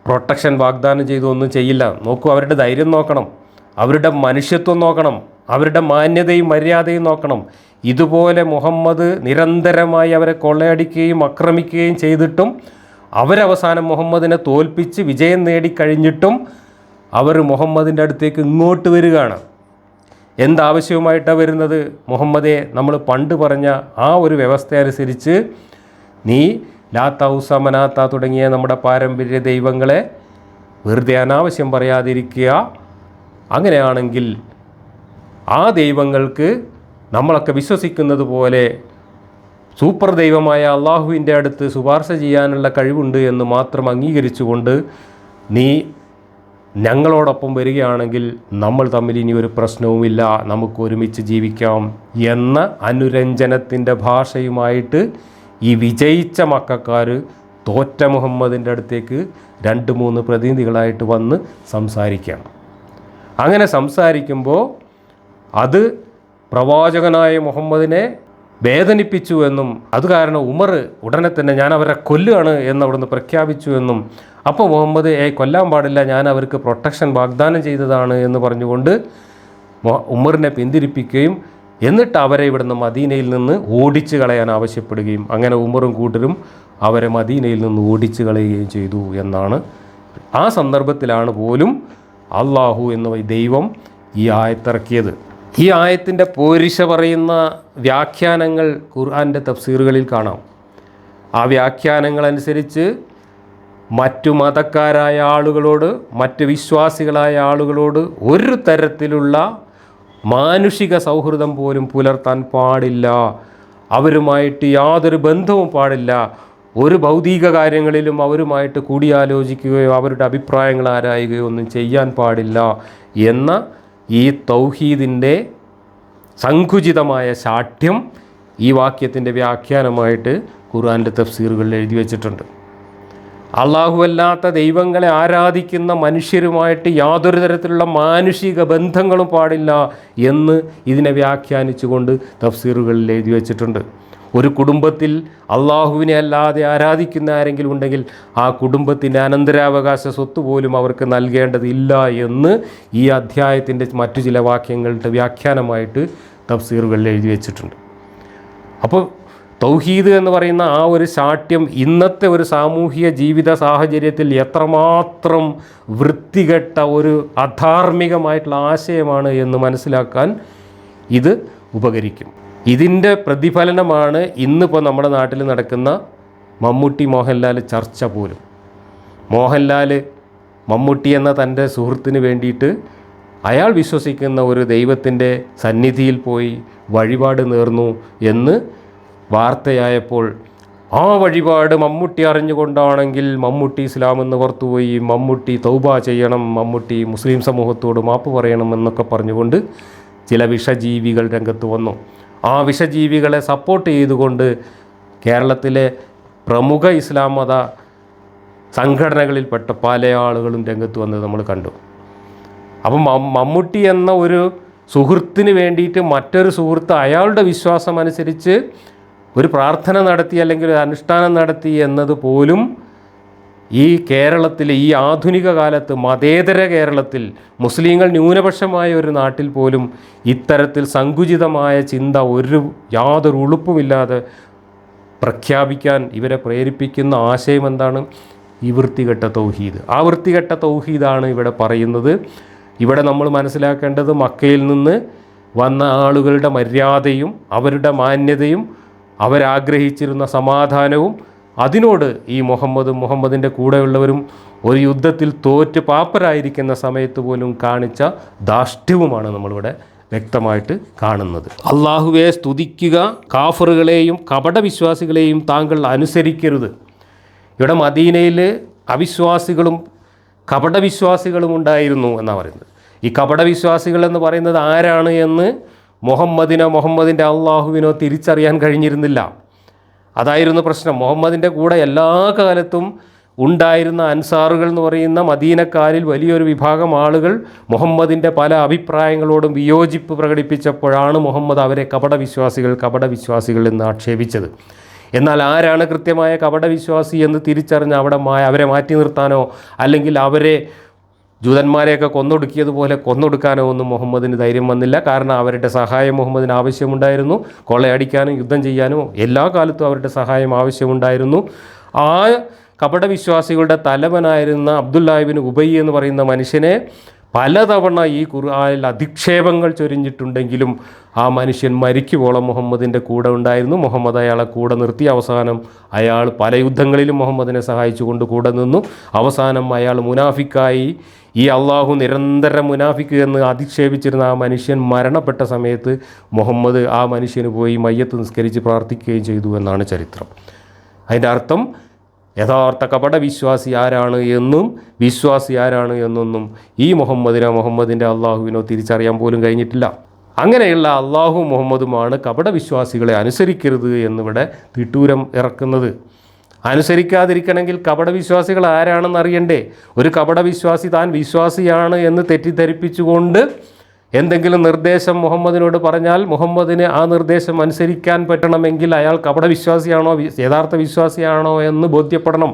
പ്രൊട്ടക്ഷൻ വാഗ്ദാനം ചെയ്തു ഒന്നും ചെയ്യില്ല. നോക്കൂ, അവരുടെ ധൈര്യം നോക്കണം, അവരുടെ മനുഷ്യത്വം നോക്കണം, അവരുടെ മാന്യതയും മര്യാദയും നോക്കണം. ഇതുപോലെ മുഹമ്മദ് നിരന്തരമായി അവരെ കൊള്ളയടിക്കുകയും ആക്രമിക്കുകയും ചെയ്തിട്ടും അവരവസാനം മുഹമ്മദിനെ തോൽപ്പിച്ച് വിജയം നേടിക്കഴിഞ്ഞിട്ടും അവർ മുഹമ്മദിൻ്റെ അടുത്തേക്ക് ഇങ്ങോട്ട് വരികയാണ്. എന്താവശ്യവുമായിട്ടാണ് വരുന്നത്? മുഹമ്മദെ, നമ്മൾ പണ്ട് പറഞ്ഞ ആ ഒരു വ്യവസ്ഥ അനുസരിച്ച് നീ ലാത്ത, ഉസ്സ, മനാത്ത തുടങ്ങിയ നമ്മുടെ പാരമ്പര്യ ദൈവങ്ങളെ വെറുതെ അനാവശ്യം പറയാതിരിക്കുക. അങ്ങനെയാണെങ്കിൽ ആ ദൈവങ്ങൾക്ക് നമ്മളൊക്കെ വിശ്വസിക്കുന്നത് പോലെ സൂപ്പർ ദൈവമായ അള്ളാഹുവിൻ്റെ അടുത്ത് ശുപാർശ ചെയ്യാനുള്ള കഴിവുണ്ട് എന്ന് മാത്രം അംഗീകരിച്ചുകൊണ്ട് നീ ഞങ്ങളോടൊപ്പം വരികയാണെങ്കിൽ നമ്മൾ തമ്മിൽ ഇനി ഒരു പ്രശ്നവുമില്ല, നമുക്ക് ഒരുമിച്ച് ജീവിക്കാം എന്ന അനുരഞ്ജനത്തിൻ്റെ ഭാഷയുമായിട്ട് ഈ വിജയിച്ച മക്കക്കാർ തോറ്റ മുഹമ്മദിൻ്റെ അടുത്തേക്ക് 2-3 പ്രതിനിധികളായിട്ട് വന്ന് സംസാരിക്കുകയാണ്. അങ്ങനെ സംസാരിക്കുമ്പോൾ അത് പ്രവാചകനായ മുഹമ്മദിനെ വേദനിപ്പിച്ചു എന്നും അത് കാരണം ഉമർ ഉടനെ തന്നെ ഞാൻ അവരെ കൊല്ലുകയാണ് എന്നവിടുന്ന് പ്രഖ്യാപിച്ചു എന്നും, അപ്പോൾ മുഹമ്മദ് കൊല്ലാൻ പാടില്ല, ഞാൻ അവർക്ക് പ്രൊട്ടക്ഷൻ വാഗ്ദാനം ചെയ്തതാണ് എന്ന് പറഞ്ഞുകൊണ്ട് ഉമറിനെ പിന്തിരിപ്പിക്കുകയും എന്നിട്ട് അവരെ ഇവിടുന്ന് മദീനയിൽ നിന്ന് ഓടിച്ചു കളയാൻ ആവശ്യപ്പെടുകയും അങ്ങനെ ഉമറും കൂട്ടരും അവരെ മദീനയിൽ നിന്ന് ഓടിച്ചു കളയുകയും ചെയ്തു എന്നാണ്. ആ സന്ദർഭത്തിലാണ് പോലും അള്ളാഹു എന്ന ദൈവം ഈ ആയത്തിറക്കിയത്. ഈ ആയത്തിൻ്റെ പോരിശ പറയുന്ന വ്യാഖ്യാനങ്ങൾ ഖുർആൻ്റെ തഫ്സീറുകളിൽ കാണാം. ആ വ്യാഖ്യാനങ്ങളനുസരിച്ച് മറ്റു മതക്കാരായ ആളുകളോട്, മറ്റ് വിശ്വാസികളായ ആളുകളോട് ഒരു തരത്തിലുള്ള മാനുഷിക സൗഹൃദം പോലും പുലർത്താൻ പാടില്ല, അവരുമായിട്ട് യാതൊരു ബന്ധവും പാടില്ല, ഒരു ഭൗതിക കാര്യങ്ങളിലും അവരുമായിട്ട് കൂടിയാലോചിക്കുകയോ അവരുടെ അഭിപ്രായങ്ങൾ ആരായുകയോ ഒന്നും ചെയ്യാൻ പാടില്ല എന്ന ഈ തൗഹീദിൻ്റെ സങ്കുചിതമായ ശാഠ്യം ഈ വാക്യത്തിൻ്റെ വ്യാഖ്യാനമായിട്ട് ഖുർആൻ്റെ തഫ്സീറുകളിൽ എഴുതി വച്ചിട്ടുണ്ട്. അല്ലാത്ത ദൈവങ്ങളെ ആരാധിക്കുന്ന മനുഷ്യരുമായിട്ട് യാതൊരു തരത്തിലുള്ള മാനുഷിക ബന്ധങ്ങളും പാടില്ല എന്ന് ഇതിനെ വ്യാഖ്യാനിച്ചുകൊണ്ട് തഫ്സീറുകളിൽ എഴുതി വച്ചിട്ടുണ്ട്. ഒരു കുടുംബത്തിൽ അള്ളാഹുവിനെ അല്ലാതെ ആരാധിക്കുന്ന ആരെങ്കിലും ഉണ്ടെങ്കിൽ ആ കുടുംബത്തിൻ്റെ അനന്തരാവകാശ സ്വത്ത് പോലും അവർക്ക് നൽകേണ്ടതില്ല എന്ന് ഈ അധ്യായത്തിൻ്റെ മറ്റു ചില വാക്യങ്ങളുടെ വ്യാഖ്യാനമായിട്ട് തഫ്സീറുകളിൽ എഴുതി വച്ചിട്ടുണ്ട്. അപ്പോൾ തൗഹീദ് എന്ന് പറയുന്ന ആ ഒരു ശാഠ്യം ഇന്നത്തെ ഒരു സാമൂഹിക ജീവിത സാഹചര്യത്തിൽ എത്രമാത്രം വൃത്തികെട്ട ഒരു അധാർമികമായിട്ടുള്ള ആശയമാണ് എന്ന് മനസ്സിലാക്കാൻ ഇത് ഉപകരിക്കും. ഇതിൻ്റെ പ്രതിഫലനമാണ് ഇന്നിപ്പോൾ നമ്മുടെ നാട്ടിൽ നടക്കുന്ന മമ്മൂട്ടി മോഹൻലാൽ ചർച്ച പോലും. മോഹൻലാൽ മമ്മൂട്ടി എന്ന തൻ്റെ സുഹൃത്തിന് വേണ്ടിയിട്ട് അയാൾ വിശ്വസിക്കുന്ന ഒരു ദൈവത്തിൻ്റെ സന്നിധിയിൽ പോയി വഴിപാട് നേർന്നു എന്ന് വാർത്തയായപ്പോൾ ആ വഴിപാട് മമ്മൂട്ടി അറിഞ്ഞുകൊണ്ടാണെങ്കിൽ മമ്മൂട്ടി ഇസ്ലാമെന്ന് പുറത്തുപോയി, മമ്മൂട്ടി തൗബ ചെയ്യണം, മമ്മൂട്ടി മുസ്ലിം സമൂഹത്തോട് മാപ്പ് പറയണം എന്നൊക്കെ പറഞ്ഞുകൊണ്ട് ചില വിഷജീവികൾ രംഗത്ത് വന്നു. ആ വിഷജീവികളെ സപ്പോർട്ട് ചെയ്തുകൊണ്ട് കേരളത്തിലെ പ്രമുഖ ഇസ്ലാം മത സംഘടനകളിൽപ്പെട്ട പല ആളുകളും രംഗത്ത് വന്നത് നമ്മൾ കണ്ടു. അപ്പം മമ്മൂട്ടി എന്ന ഒരു സുഹൃത്തിന് വേണ്ടിയിട്ട് മറ്റൊരു സുഹൃത്ത് അയാളുടെ വിശ്വാസം അനുസരിച്ച് ഒരു പ്രാർത്ഥന നടത്തി അല്ലെങ്കിൽ ഒരു അനുഷ്ഠാനം നടത്തി എന്നത് പോലും ഈ കേരളത്തിൽ, ഈ ആധുനിക കാലത്ത്, മതേതര കേരളത്തിൽ, മുസ്ലിങ്ങൾ ന്യൂനപക്ഷമായ ഒരു നാട്ടിൽ പോലും ഇത്തരത്തിൽ സങ്കുചിതമായ ചിന്ത യാതൊരു ഉളുപ്പുമില്ലാതെ പ്രഖ്യാപിക്കാൻ ഇവരെ പ്രേരിപ്പിക്കുന്ന ആശയം എന്താണ്? ഈ വൃത്തികെട്ട തൗഹീദ്. ആ വൃത്തികെട്ട തൗഹീദാണ് ഇവിടെ പറയുന്നത്. ഇവിടെ നമ്മൾ മനസ്സിലാക്കേണ്ടത് മക്കയിൽ നിന്ന് വന്ന ആളുകളുടെ മര്യാദയും അവരുടെ മാന്യതയും അവരാഗ്രഹിച്ചിരുന്ന സമാധാനവും അതിനോട് ഈ മുഹമ്മദിൻ്റെ കൂടെയുള്ളവരും ഒരു യുദ്ധത്തിൽ തോറ്റ് പാപ്പരായിരിക്കുന്ന സമയത്ത് പോലും കാണിച്ച ധാർഷ്ട്യവുമാണ് നമ്മളിവിടെ വ്യക്തമായിട്ട് കാണുന്നത്. അള്ളാഹുവെ സ്തുതിക്കുക, കാഫറുകളെയും കപടവിശ്വാസികളെയും താങ്കൾ അനുസരിക്കരുത്. ഇവിടെ മദീനയിൽ അവിശ്വാസികളും കപടവിശ്വാസികളും ഉണ്ടായിരുന്നു എന്നാണ് പറയുന്നത്. ഈ കപടവിശ്വാസികൾ എന്ന് പറയുന്നത് ആരാണ് എന്ന് മുഹമ്മദിൻ്റെ അള്ളാഹുവിനോ തിരിച്ചറിയാൻ കഴിഞ്ഞിരുന്നില്ല. അതായിരുന്നു പ്രശ്നം. മുഹമ്മദിൻ്റെ കൂടെ എല്ലാ കാലത്തും ഉണ്ടായിരുന്ന അൻസാറുകൾ എന്ന് പറയുന്ന മദീനക്കാരിൽ വലിയൊരു വിഭാഗം ആളുകൾ മുഹമ്മദിൻ്റെ പല അഭിപ്രായങ്ങളോടും വിയോജിപ്പ് പ്രകടിപ്പിച്ചപ്പോഴാണ് മുഹമ്മദ് അവരെ കപടവിശ്വാസികൾ എന്ന് ആക്ഷേപിച്ചത്. എന്നാൽ ആരാണ് കൃത്യമായ കപടവിശ്വാസി എന്ന് തിരിച്ചറിഞ്ഞ് അവരെ മാറ്റി നിർത്താനോ അല്ലെങ്കിൽ അവരെ ജൂതന്മാരെയൊക്കെ കൊന്നൊടുക്കിയതുപോലെ കൊന്നൊടുക്കാനോ ഒന്നും മുഹമ്മദിന് ധൈര്യം വന്നില്ല. കാരണം അവരുടെ സഹായം മുഹമ്മദിന് ആവശ്യമുണ്ടായിരുന്നു. കൊള്ളയടിക്കാനും യുദ്ധം ചെയ്യാനും എല്ലാ കാലത്തും അവരുടെ സഹായം ആവശ്യമുണ്ടായിരുന്നു. ആ കപടവിശ്വാസികളുടെ തലവനായിരുന്ന അബ്ദുല്ലാഹ് ഇബ്നു ഉബൈ എന്ന് പറയുന്ന മനുഷ്യനെ പലതവണ ഈ ഖുർആനിൽ അധിക്ഷേപങ്ങൾ ചൊരിഞ്ഞിട്ടുണ്ടെങ്കിലും ആ മനുഷ്യൻ മരിക്കുവോളം മുഹമ്മദിൻ്റെ കൂടെ ഉണ്ടായിരുന്നു. മുഹമ്മദ് അയാളെ കൂടെ നിർത്തി. അവസാനം അയാൾ പല യുദ്ധങ്ങളിലും മുഹമ്മദിനെ സഹായിച്ചുകൊണ്ട് കൂടെ നിന്നു. അവസാനം അയാൾ മുനാഫിക്കായി. ഈ അള്ളാഹു നിരന്തരം മുനാഫിക്ക് എന്ന് അധിക്ഷേപിച്ചിരുന്ന ആ മനുഷ്യൻ മരണപ്പെട്ട സമയത്ത് മുഹമ്മദ് ആ മനുഷ്യന് പോയി മയ്യത്ത് നിസ്കരിച്ച് പ്രാർത്ഥിക്കുകയും ചെയ്തു എന്നാണ് ചരിത്രം. അതിൻ്റെ അർത്ഥം യഥാർത്ഥ കപടവിശ്വാസി ആരാണ് എന്നും വിശ്വാസി ആരാണ് എന്നൊന്നും ഈ മുഹമ്മദിൻ്റെ അള്ളാഹുവിനോ തിരിച്ചറിയാൻ പോലും കഴിഞ്ഞിട്ടില്ല. അങ്ങനെയുള്ള അള്ളാഹു മുഹമ്മദുമാണ് കപടവിശ്വാസികളെ അനുസരിക്കരുത് എന്നിവിടെ തിട്ടൂരം ഇറക്കുന്നത്. അനുസരിക്കാതിരിക്കണമെങ്കിൽ കപടവിശ്വാസികൾ ആരാണെന്ന് അറിയണ്ടേ? ഒരു കപടവിശ്വാസി താൻ വിശ്വാസിയാണ് എന്ന് തെറ്റിദ്ധരിപ്പിച്ചുകൊണ്ട് എന്തെങ്കിലും നിർദ്ദേശം മുഹമ്മദിനോട് പറഞ്ഞാൽ മുഹമ്മദിന് ആ നിർദ്ദേശം അനുസരിക്കാൻ പറ്റണമെങ്കിൽ അയാൾ കപടവിശ്വാസിയാണോ യഥാർത്ഥ വിശ്വാസിയാണോ എന്ന് ബോധ്യപ്പെടണം.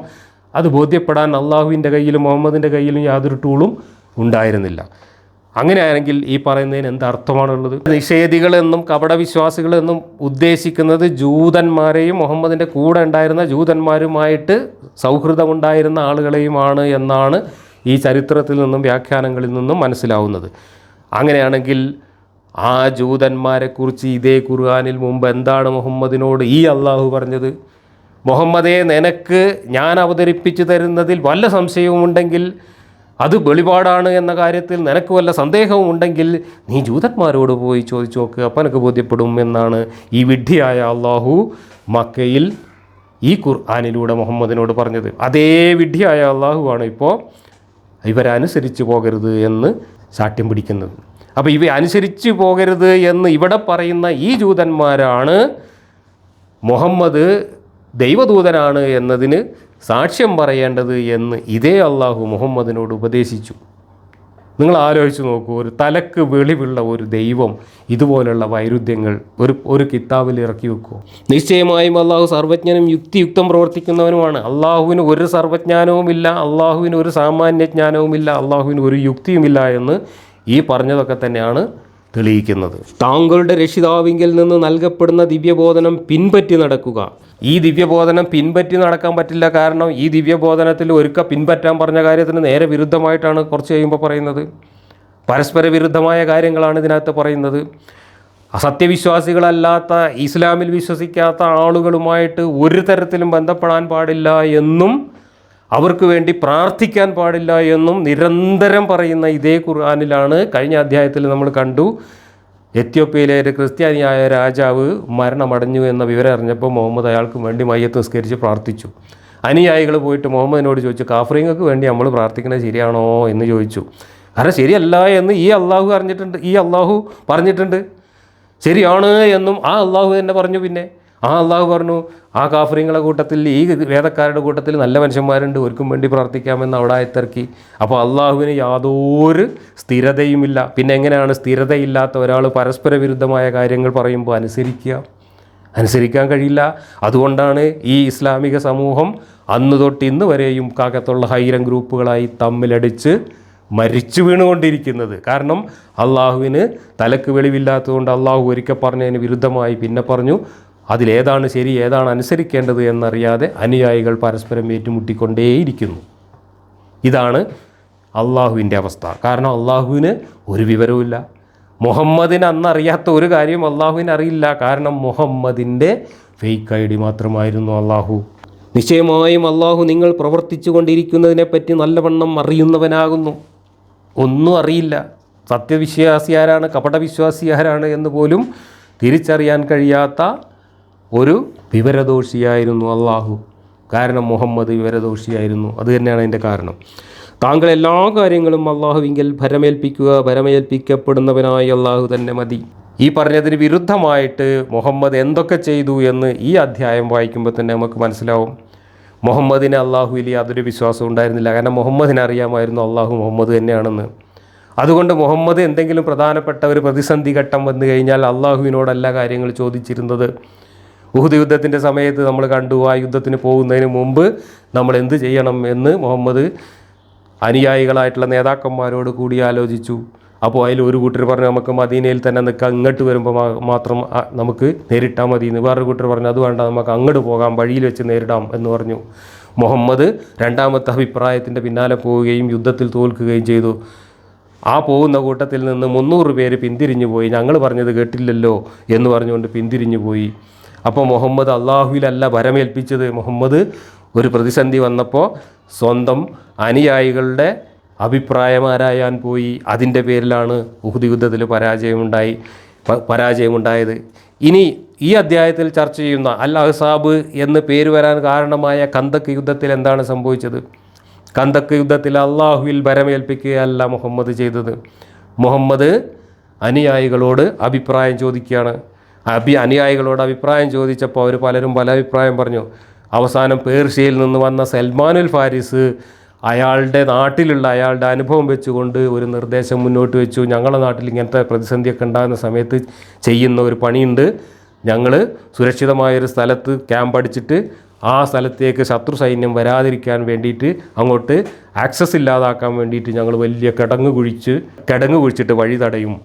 അത് ബോധ്യപ്പെടാൻ അള്ളാഹുവിൻ്റെ കയ്യിലും മുഹമ്മദിൻ്റെ കയ്യിലും യാതൊരു ടൂളും ഉണ്ടായിരുന്നില്ല. അങ്ങനെയാണെങ്കിൽ ഈ പറയുന്നതിന് എന്തർത്ഥമാണുള്ളത്? നിഷേധികളെന്നും കപടവിശ്വാസികളെന്നും ഉദ്ദേശിക്കുന്നത് ജൂതന്മാരെയും മുഹമ്മദിൻ്റെ കൂടെ ഉണ്ടായിരുന്ന ജൂതന്മാരുമായിട്ട് സൗഹൃദമുണ്ടായിരുന്ന ആളുകളെയുമാണ് എന്നാണ് ഈ ചരിത്രത്തിൽ നിന്നും വ്യാഖ്യാനങ്ങളിൽ നിന്നും മനസ്സിലാവുന്നത്. അങ്ങനെയാണെങ്കിൽ ആ ജൂതന്മാരെക്കുറിച്ച് ഇതേ ഖുർആനിൽ മുമ്പ് എന്താണ് മുഹമ്മദിനോട് ഈ അള്ളാഹു പറഞ്ഞത്? മുഹമ്മദേ, നിനക്ക് ഞാൻ അവതരിപ്പിച്ചു തരുന്നതിൽ വല്ല സംശയവുമുണ്ടെങ്കിൽ, അത് വെളിപാടാണ് എന്ന കാര്യത്തിൽ നിനക്ക് വല്ല സന്ദേഹവും ഉണ്ടെങ്കിൽ നീ ജൂതന്മാരോട് പോയി ചോദിച്ചു നോക്ക്, അപ്പം എനിക്ക് ബോധ്യപ്പെടും എന്നാണ് ഈ വിഡ്ഢിയായ അള്ളാഹു മക്കയിൽ ഈ ഖുർആനിലൂടെ മുഹമ്മദിനോട് പറഞ്ഞത്. അതേ വിഡ്ഢിയായ അള്ളാഹുവാണ് ഇപ്പോൾ ഇവരനുസരിച്ച് പോകരുത് എന്ന് ശാഠ്യം പിടിക്കുന്നത്. അപ്പോൾ ഇവ അനുസരിച്ച് പോകരുത് എന്ന് ഇവിടെ പറയുന്ന ഈ ജൂതന്മാരാണ് മുഹമ്മദ് ദൈവദൂതനാണ് എന്നതിന് സാക്ഷ്യം പറയേണ്ടത് എന്ന് ഇതേ അള്ളാഹു മുഹമ്മദിനോട് ഉപദേശിച്ചു. നിങ്ങൾ ആലോചിച്ച് നോക്കൂ, ഒരു തലക്ക് വെളിവുള്ള ഒരു ദൈവം ഇതുപോലുള്ള വൈരുദ്ധ്യങ്ങൾ ഒരു കിതാബിൽ ഇറക്കി വെക്കുമോ? നിശ്ചയമായും അള്ളാഹു സർവജ്ഞനും യുക്തിയുക്തം പ്രവർത്തിക്കുന്നവനുമാണ്. അള്ളാഹുവിന് ഒരു സർവജ്ഞാനവുമില്ല, അള്ളാഹുവിന് ഒരു സാമാന്യജ്ഞാനവുമില്ല, അള്ളാഹുവിന് ഒരു യുക്തിയുമില്ല എന്ന് ഈ പറഞ്ഞതൊക്കെ തന്നെയാണ് തെളിയിക്കുന്നത്. താങ്കളുടെ രക്ഷിതാവിങ്കിൽ നിന്ന് നൽകപ്പെടുന്ന ദിവ്യബോധനം പിൻപറ്റി നടക്കുക. ഈ ദിവ്യബോധനം പിൻപറ്റി നടക്കാൻ പറ്റില്ല. കാരണം ഈ ദിവ്യബോധനത്തിൽ ഒരിക്കൽ പിൻപറ്റാൻ പറഞ്ഞ കാര്യത്തിന് നേരെ വിരുദ്ധമായിട്ടാണ് കുറച്ച് കഴിയുമ്പോൾ പറയുന്നത്. പരസ്പര വിരുദ്ധമായ കാര്യങ്ങളാണ് ഇതിനകത്ത് പറയുന്നത്. സത്യവിശ്വാസികളല്ലാത്ത, ഇസ്ലാമിൽ വിശ്വസിക്കാത്ത ആളുകളുമായിട്ട് ഒരു തരത്തിലും ബന്ധപ്പെടാൻ പാടില്ല എന്നും അവർക്ക് വേണ്ടി പ്രാർത്ഥിക്കാൻ പാടില്ല എന്നും നിരന്തരം പറയുന്ന ഇതേ ഖുർആനിലാണ് കഴിഞ്ഞ അധ്യായത്തിൽ നമ്മൾ കണ്ടു, എത്യോപ്യയിലെ ഒരു ക്രിസ്ത്യാനിയായ രാജാവ് മരണമടഞ്ഞു എന്ന വിവരം അറിഞ്ഞപ്പോൾ മുഹമ്മദ് അയാൾക്ക് വേണ്ടി മയ്യത്ത് നിസ്കരിച്ച് പ്രാർത്ഥിച്ചു. അനുയായികൾ പോയിട്ട് മുഹമ്മദിനോട് ചോദിച്ചു, കാഫറിങ്ങൾക്ക് വേണ്ടി നമ്മൾ പ്രാർത്ഥിക്കുന്നത് ശരിയാണോ എന്ന് ചോദിച്ചു. കാരണം ശരിയല്ല എന്ന് ഈ അള്ളാഹു പറഞ്ഞിട്ടുണ്ട്, ശരിയാണ് എന്നും ആ അള്ളാഹു തന്നെ പറഞ്ഞു. പിന്നെ അള്ളാഹു പറഞ്ഞു ആ കാഫിറിങ്ങളുടെ കൂട്ടത്തിൽ ഈ വേദക്കാരുടെ കൂട്ടത്തിൽ നല്ല മനുഷ്യന്മാരുണ്ട്, അവർക്കും വേണ്ടി പ്രാർത്ഥിക്കാമെന്ന് അവിടെ ആയത്തിറക്കി. അപ്പോൾ അള്ളാഹുവിന് യാതൊരു സ്ഥിരതയുമില്ല. പിന്നെ എങ്ങനെയാണ് സ്ഥിരതയില്ലാത്ത ഒരാൾ പരസ്പര വിരുദ്ധമായ കാര്യങ്ങൾ പറയുമ്പോൾ അനുസരിക്കാൻ കഴിയില്ല. അതുകൊണ്ടാണ് ഈ ഇസ്ലാമിക സമൂഹം അന്ന് തൊട്ട് ഇന്ന് വരെയും കാക്കത്തുള്ള 1000 ഗ്രൂപ്പുകളായി തമ്മിലടിച്ച് മരിച്ചു വീണുകൊണ്ടിരിക്കുന്നത്. കാരണം അള്ളാഹുവിന് തലക്ക് വെളിവില്ലാത്തതുകൊണ്ട് അള്ളാഹു ഒരിക്കൽ പറഞ്ഞതിന് വിരുദ്ധമായി പിന്നെ പറഞ്ഞു. അതിലേതാണ് ശരി ഏതാണ് അനുസരിക്കേണ്ടത് എന്നറിയാതെ അനുയായികൾ പരസ്പരം ഏറ്റുമുട്ടിക്കൊണ്ടേയിരിക്കുന്നു. ഇതാണ് അള്ളാഹുവിൻ്റെ അവസ്ഥ. കാരണം അള്ളാഹുവിന് ഒരു വിവരവുമില്ല. മുഹമ്മദിന് അന്നറിയാത്ത ഒരു കാര്യം അള്ളാഹുവിന് അറിയില്ല. കാരണം മുഹമ്മദിൻ്റെ ഫേക്ക് ID മാത്രമായിരുന്നു അള്ളാഹു. നിശ്ചയമായും അള്ളാഹു നിങ്ങൾ പ്രവർത്തിച്ചു കൊണ്ടിരിക്കുന്നതിനെപ്പറ്റി നല്ലവണ്ണം അറിയുന്നവനാകുന്നു. ഒന്നും അറിയില്ല. സത്യവിശ്വാസി ആരാണ് കപടവിശ്വാസി ആരാണ് എന്ന് പോലും തിരിച്ചറിയാൻ കഴിയാത്ത ഒരു വിവരദോഷിയായിരുന്നു അള്ളാഹു. കാരണം മുഹമ്മദ് വിവരദോഷിയായിരുന്നു. അത് തന്നെയാണ് അതിൻ്റെ കാരണം. താങ്കൾ എല്ലാ കാര്യങ്ങളും അള്ളാഹുവിങ്കിൽ ഭരമേൽപ്പിക്കപ്പെടുന്നവനായി അള്ളാഹു തന്നെ മതി. ഈ പറഞ്ഞതിന് വിരുദ്ധമായിട്ട് മുഹമ്മദ് എന്തൊക്കെ ചെയ്തു എന്ന് ഈ അധ്യായം വായിക്കുമ്പോൾ തന്നെ നമുക്ക് മനസ്സിലാവും. മുഹമ്മദിന് അള്ളാഹുവിൽ യാതൊരു വിശ്വാസം ഉണ്ടായിരുന്നില്ല. കാരണം മുഹമ്മദിന് അറിയാമായിരുന്നു അള്ളാഹു മുഹമ്മദ് തന്നെയാണെന്ന്. അതുകൊണ്ട് മുഹമ്മദ് എന്തെങ്കിലും പ്രധാനപ്പെട്ട ഒരു പ്രതിസന്ധി ഘട്ടം വന്നു കഴിഞ്ഞാൽ അള്ളാഹുവിനോടല്ല കാര്യങ്ങൾ ചോദിച്ചിരുന്നത്. ഉഹുദ് യുദ്ധത്തിൻ്റെ സമയത്ത് നമ്മൾ കണ്ടു. ആ യുദ്ധത്തിന് പോകുന്നതിന് മുമ്പ് നമ്മൾ എന്ത് ചെയ്യണം എന്ന് മുഹമ്മദ് അനുയായികളായിട്ടുള്ള നേതാക്കന്മാരോട് കൂടി ആലോചിച്ചു. അപ്പോൾ അതിൽ ഒരു കൂട്ടർ പറഞ്ഞു നമുക്ക് മദീനയിൽ തന്നെ നിൽക്കാം, ഇങ്ങോട്ട് വരുമ്പോൾ മാത്രം നമുക്ക് നേരിട്ടാൽ മതി എന്ന്. വേറൊരു കൂട്ടർ പറഞ്ഞു അത് വേണ്ട, നമുക്ക് അങ്ങോട്ട് പോകാം, വഴിയിൽ വെച്ച് നേരിടാം എന്ന് പറഞ്ഞു. മുഹമ്മദ് രണ്ടാമത്തെ അഭിപ്രായത്തിൻ്റെ പിന്നാലെ പോവുകയും യുദ്ധത്തിൽ തോൽക്കുകയും ചെയ്തു. ആ പോകുന്ന കൂട്ടത്തിൽ നിന്ന് 300 പേര് പിന്തിരിഞ്ഞു പോയി. ഞങ്ങൾ പറഞ്ഞത് കേട്ടില്ലല്ലോ എന്ന് പറഞ്ഞുകൊണ്ട് പിന്തിരിഞ്ഞു പോയി. അപ്പോൾ മുഹമ്മദ് അള്ളാഹുവിലല്ല ഭരമേൽപ്പിച്ചത്. മുഹമ്മദ് ഒരു പ്രതിസന്ധി വന്നപ്പോൾ സ്വന്തം അനുയായികളുടെ അഭിപ്രായമാരായാൻ പോയി. അതിൻ്റെ പേരിലാണ് ഉഹുദ് യുദ്ധത്തിൽ പരാജയമുണ്ടായത്. ഇനി ഈ അധ്യായത്തിൽ ചർച്ച ചെയ്യുന്ന അൽ അഹ്സാബ് എന്ന് പേര് വരാൻ കാരണമായ കന്ദക്ക് യുദ്ധത്തിൽ എന്താണ് സംഭവിച്ചത്? കന്ദക്ക് യുദ്ധത്തിൽ അള്ളാഹുവിൽ ഭരമേൽപ്പിക്കുകയല്ല മുഹമ്മദ് ചെയ്തത്. മുഹമ്മദ് അനുയായികളോട് അഭിപ്രായം ചോദിക്കുകയാണ്. അനുയായികളോട് അഭിപ്രായം ചോദിച്ചപ്പോൾ അവർ പലരും പല അഭിപ്രായം പറഞ്ഞു. അവസാനം പേർഷ്യയിൽ നിന്ന് വന്ന സൽമാനുൽ ഫാരിസ് അയാളുടെ നാട്ടിലുള്ള അയാളുടെ അനുഭവം വെച്ചുകൊണ്ട് ഒരു നിർദ്ദേശം മുന്നോട്ട് വെച്ചു. ഞങ്ങളുടെ നാട്ടിൽ ഇങ്ങനത്തെ പ്രതിസന്ധിയൊക്കെ ഉണ്ടാകുന്ന സമയത്ത് ചെയ്യുന്ന ഒരു പണിയുണ്ട്. ഞങ്ങൾ സുരക്ഷിതമായൊരു സ്ഥലത്ത് ക്യാമ്പ് അടിച്ചിട്ട് ആ സ്ഥലത്തേക്ക് ശത്രു സൈന്യം വരാതിരിക്കാൻ വേണ്ടിയിട്ട് അങ്ങോട്ട് ആക്സസ് ഇല്ലാതാക്കാൻ വേണ്ടിയിട്ട് ഞങ്ങൾ വലിയ കിടങ്ങ് കുഴിച്ചിട്ട് വഴി തടയും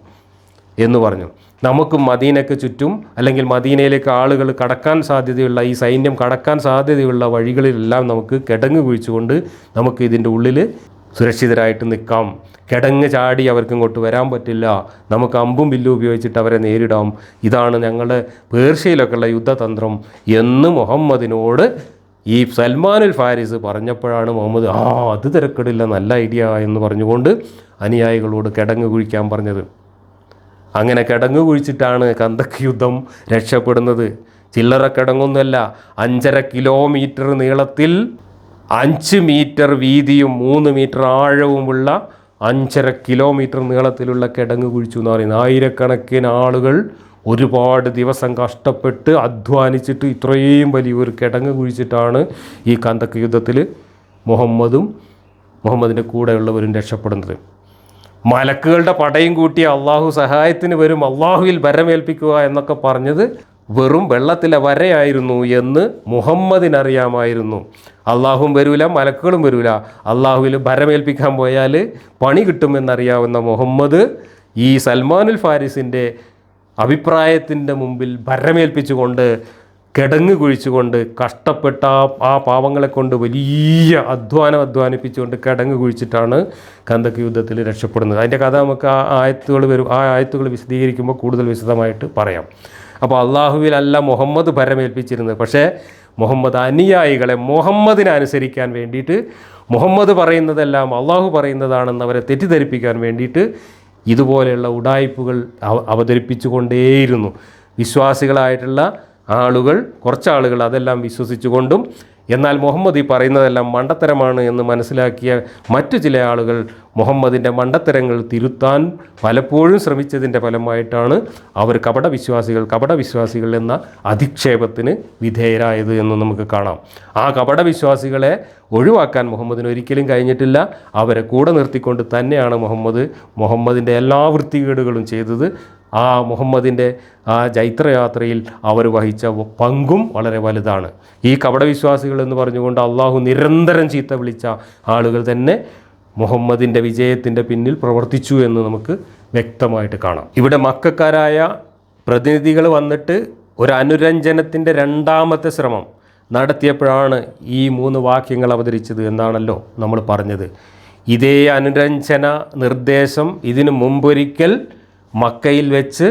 എന്ന് പറഞ്ഞു. നമുക്ക് മദീനയ്ക്ക് ചുറ്റും അല്ലെങ്കിൽ മദീനയിലേക്ക് ആളുകൾ കടക്കാൻ സാധ്യതയുള്ള ഈ സൈന്യം കടക്കാൻ സാധ്യതയുള്ള വഴികളിലെല്ലാം നമുക്ക് കിടങ്ങ് കുഴിച്ചുകൊണ്ട് നമുക്ക് ഇതിൻ്റെ ഉള്ളിൽ സുരക്ഷിതരായിട്ട് നിൽക്കാം. കിടങ്ങ് ചാടി അവർക്ക് ഇങ്ങോട്ട് വരാൻ പറ്റില്ല. നമുക്ക് അമ്പും വില്ലും ഉപയോഗിച്ചിട്ട് അവരെ നേരിടാം. ഇതാണ് ഞങ്ങളുടെ പേർഷ്യയിലൊക്കെയുള്ള യുദ്ധതന്ത്രം എന്ന് മുഹമ്മദിനോട് ഈ സൽമാനുൽ ഫാരിസ് പറഞ്ഞപ്പോഴാണ് മുഹമ്മദ് അത് തിരക്കിടില്ല, നല്ല ഐഡിയ എന്ന് പറഞ്ഞുകൊണ്ട് അനുയായികളോട് കിടങ്ങ് കുഴിക്കാൻ പറഞ്ഞത്. അങ്ങനെ കിടങ്ങ് കുഴിച്ചിട്ടാണ് കന്ദക്ക് യുദ്ധം രക്ഷപ്പെടുന്നത്. ചില്ലറ കിടങ്ങൊന്നുമല്ല. 5.5 കിലോമീറ്റർ നീളത്തിൽ 5 മീറ്റർ വീതിയും 3 മീറ്റർ ആഴവുമുള്ള 5.5 കിലോമീറ്റർ നീളത്തിലുള്ള കിടങ്ങ് കുഴിച്ചു എന്ന് പറയുന്നത്. ആയിരക്കണക്കിന് ആളുകൾ ഒരുപാട് ദിവസം കഷ്ടപ്പെട്ട് അധ്വാനിച്ചിട്ട് ഇത്രയും വലിയൊരു കിടങ്ങ് കുഴിച്ചിട്ടാണ് ഈ കന്ദക്ക് യുദ്ധത്തിൽ മുഹമ്മദിൻ്റെ കൂടെയുള്ളവരും രക്ഷപ്പെടുന്നത്. മലക്കുകളുടെ പടയും കൂട്ടി അള്ളാഹു സഹായത്തിന് വരും, അള്ളാഹുവിൽ ഭരമേൽപ്പിക്കുക എന്നൊക്കെ പറഞ്ഞത് വെറും വെള്ളത്തിലെ വരയായിരുന്നു എന്ന് മുഹമ്മദിനറിയാമായിരുന്നു. അള്ളാഹുവും വരൂല, മലക്കുകളും വരൂല, അള്ളാഹുവിൽ ഭരമേൽപ്പിക്കാൻ പോയാൽ പണി കിട്ടുമെന്നറിയാവുന്ന മുഹമ്മദ് ഈ സൽമാനുൽ ഫാരിസിൻ്റെ അഭിപ്രായത്തിൻ്റെ മുമ്പിൽ ഭരമേൽപ്പിച്ചുകൊണ്ട് കിടങ്ങ് കുഴിച്ചുകൊണ്ട് കഷ്ടപ്പെട്ട ആ പാവങ്ങളെ കൊണ്ട് വലിയ അധ്വാനിപ്പിച്ചുകൊണ്ട് കിടങ്ങ് കുഴിച്ചിട്ടാണ് കന്ദക്ക് യുദ്ധത്തിൽ രക്ഷപ്പെടുന്നത്. അതിൻ്റെ കഥ നമുക്ക് ആ ആയത്തുകൾ വിശദീകരിക്കുമ്പോൾ കൂടുതൽ വിശദമായിട്ട് പറയാം. അപ്പോൾ അള്ളാഹുവിലല്ല മുഹമ്മദ് ഭരമേൽപ്പിച്ചിരുന്നത്. പക്ഷേ മുഹമ്മദ് അനുയായികളെ മുഹമ്മദിനെ അനുസരിക്കാൻ വേണ്ടിയിട്ട് മുഹമ്മദ് പറയുന്നതെല്ലാം അള്ളാഹു പറയുന്നതാണെന്ന് അവരെ തെറ്റിദ്ധരിപ്പിക്കാൻ വേണ്ടിയിട്ട് ഇതുപോലെയുള്ള ഉഡായിപ്പുകൾ അവതരിപ്പിച്ചു കൊണ്ടേയിരുന്നു. വിശ്വാസികളായിട്ടുള്ള കുറച്ചാളുകൾ അതെല്ലാം വിശ്വസിച്ചുകൊണ്ടും എന്നാൽ മുഹമ്മദ് ഈ പറയുന്നതെല്ലാം മണ്ടത്തരമാണ് എന്ന് മനസ്സിലാക്കിയ മറ്റു ചില ആളുകൾ മുഹമ്മദിൻ്റെ മണ്ടത്തരങ്ങൾ തിരുത്താൻ പലപ്പോഴും ശ്രമിച്ചതിൻ്റെ ഫലമായിട്ടാണ് അവർ കപടവിശ്വാസികൾ എന്ന അധിക്ഷേപത്തിന് വിധേയരായത് എന്ന് നമുക്ക് കാണാം. ആ കപടവിശ്വാസികളെ ഒഴിവാക്കാൻ മുഹമ്മദിന് ഒരിക്കലും കഴിഞ്ഞിട്ടില്ല. അവരെ കൂടെ നിർത്തിക്കൊണ്ട് തന്നെയാണ് മുഹമ്മദിൻ്റെ എല്ലാ വൃത്തികേടുകളും ചെയ്തത്. ആ മുഹമ്മദിൻ്റെ ആ ജൈത്രയാത്രയിൽ അവർ വഹിച്ച പങ്കും വളരെ വലുതാണ്. ഈ കപടവിശ്വാസികൾ എന്ന് പറഞ്ഞുകൊണ്ട് അള്ളാഹു നിരന്തരം ചീത്ത വിളിച്ച ആളുകൾ തന്നെ മുഹമ്മദിൻ്റെ വിജയത്തിൻ്റെ പിന്നിൽ പ്രവർത്തിച്ചു എന്ന് നമുക്ക് വ്യക്തമായിട്ട് കാണാം. ഇവിടെ മക്കക്കാരായ പ്രതിനിധികൾ വന്നിട്ട് ഒരു അനുരഞ്ജനത്തിൻ്റെ രണ്ടാമത്തെ ശ്രമം നടത്തിയപ്പോഴാണ് ഈ 3 വാക്യങ്ങൾ അവതരിച്ചത് എന്നാണല്ലോ നമ്മൾ പറഞ്ഞത്. ഇതേ അനുരഞ്ജന നിർദ്ദേശം ഇതിനു മുമ്പൊരിക്കൽ മക്കയിൽ വെച്ച്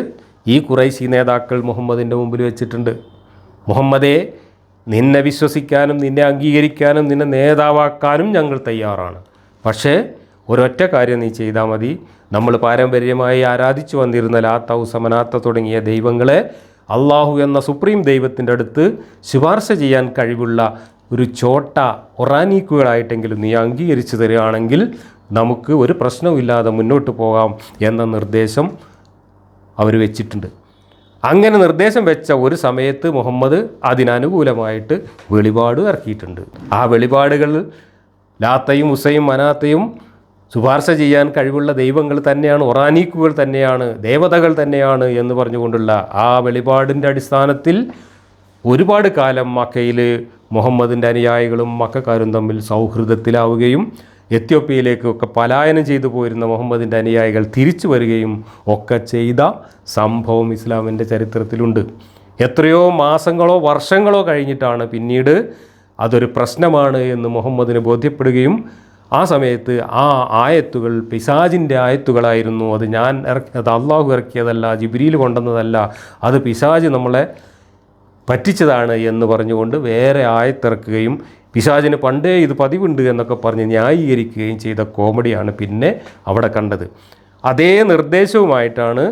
ഈ ഖുറൈശി നേതാക്കൾ മുഹമ്മദിൻ്റെ മുമ്പിൽ വെച്ചിട്ടുണ്ട്. മുഹമ്മദേ, നിന്നെ വിശ്വസിക്കാനും നിന്നെ അംഗീകരിക്കാനും നിന്നെ നേതാവാക്കാനും ഞങ്ങൾ തയ്യാറാണ്. പക്ഷേ ഒരൊറ്റ കാര്യം നീ ചെയ്താൽ മതി. നമ്മൾ പാരമ്പര്യമായി ആരാധിച്ചു വന്നിരുന്ന ലാത്ത, ഉസ്സ, മനാത്ത തുടങ്ങിയ ദൈവങ്ങളെ അള്ളാഹു എന്ന സുപ്രീം ദൈവത്തിൻ്റെ അടുത്ത് ശുപാർശ ചെയ്യാൻ കഴിവുള്ള ഒരു ഒറാനീക്കുകളായിട്ടെങ്കിലും നീ അംഗീകരിച്ചു തരികയാണെങ്കിൽ നമുക്ക് ഒരു പ്രശ്നവുമില്ലാതെ മുന്നോട്ട് പോകാം എന്ന നിർദ്ദേശം അവർ വെച്ചിട്ടുണ്ട്. അങ്ങനെ നിർദ്ദേശം വെച്ച ഒരു സമയത്ത് മുഹമ്മദ് അതിനനുകൂലമായിട്ട് വെളിപാട് ഇറക്കിയിട്ടുണ്ട്. ആ വെളിപാടുകൾ ലാത്തയും ഉസ്സയും മനാത്തയും ശുപാർശ ചെയ്യാൻ കഴിവുള്ള ദൈവങ്ങൾ തന്നെയാണ്, ഒറാനീക്കുകൾ തന്നെയാണ്, ദേവതകൾ തന്നെയാണ് എന്ന് പറഞ്ഞുകൊണ്ടുള്ള ആ വെളിപാടിൻ്റെ അടിസ്ഥാനത്തിൽ ഒരുപാട് കാലം മക്കയിൽ മുഹമ്മദിൻ്റെ അനുയായികളും മക്കക്കാരും തമ്മിൽ സൗഹൃദത്തിലാവുകയും എത്യോപ്യയിലേക്കൊക്കെ പലായനം ചെയ്തു പോയിരുന്ന മുഹമ്മദിൻ്റെ അനുയായികൾ തിരിച്ചു വരികയും ഒക്കെ ചെയ്ത സംഭവം ഇസ്ലാമിൻ്റെ ചരിത്രത്തിലുണ്ട്. എത്രയോ മാസങ്ങളോ വർഷങ്ങളോ കഴിഞ്ഞിട്ടാണ് പിന്നീട് അതൊരു പ്രശ്നമാണ് എന്ന് മുഹമ്മദിന് ബോധ്യപ്പെടുകയും ആ സമയത്ത് ആ ആയത്തുകൾ പിശാചിൻ്റെ ആയത്തുകളായിരുന്നു, അത് അള്ളാഹു ഇറക്കിയതല്ല, ജിബ്രീൽ കൊണ്ടുവന്നതല്ല, അത് പിശാച് നമ്മളെ പറ്റിച്ചതാണ് എന്ന് പറഞ്ഞുകൊണ്ട് വേറെ ആയത്തിറക്കുകയും പിശാചിന് പണ്ടേ ഇത് പതിവുണ്ട് എന്നൊക്കെ പറഞ്ഞ് ന്യായീകരിക്കുകയും ചെയ്ത കോമഡിയാണ് പിന്നെ അവിടെ കണ്ടത്. അതേ നിർദ്ദേശവുമായിട്ടാണ്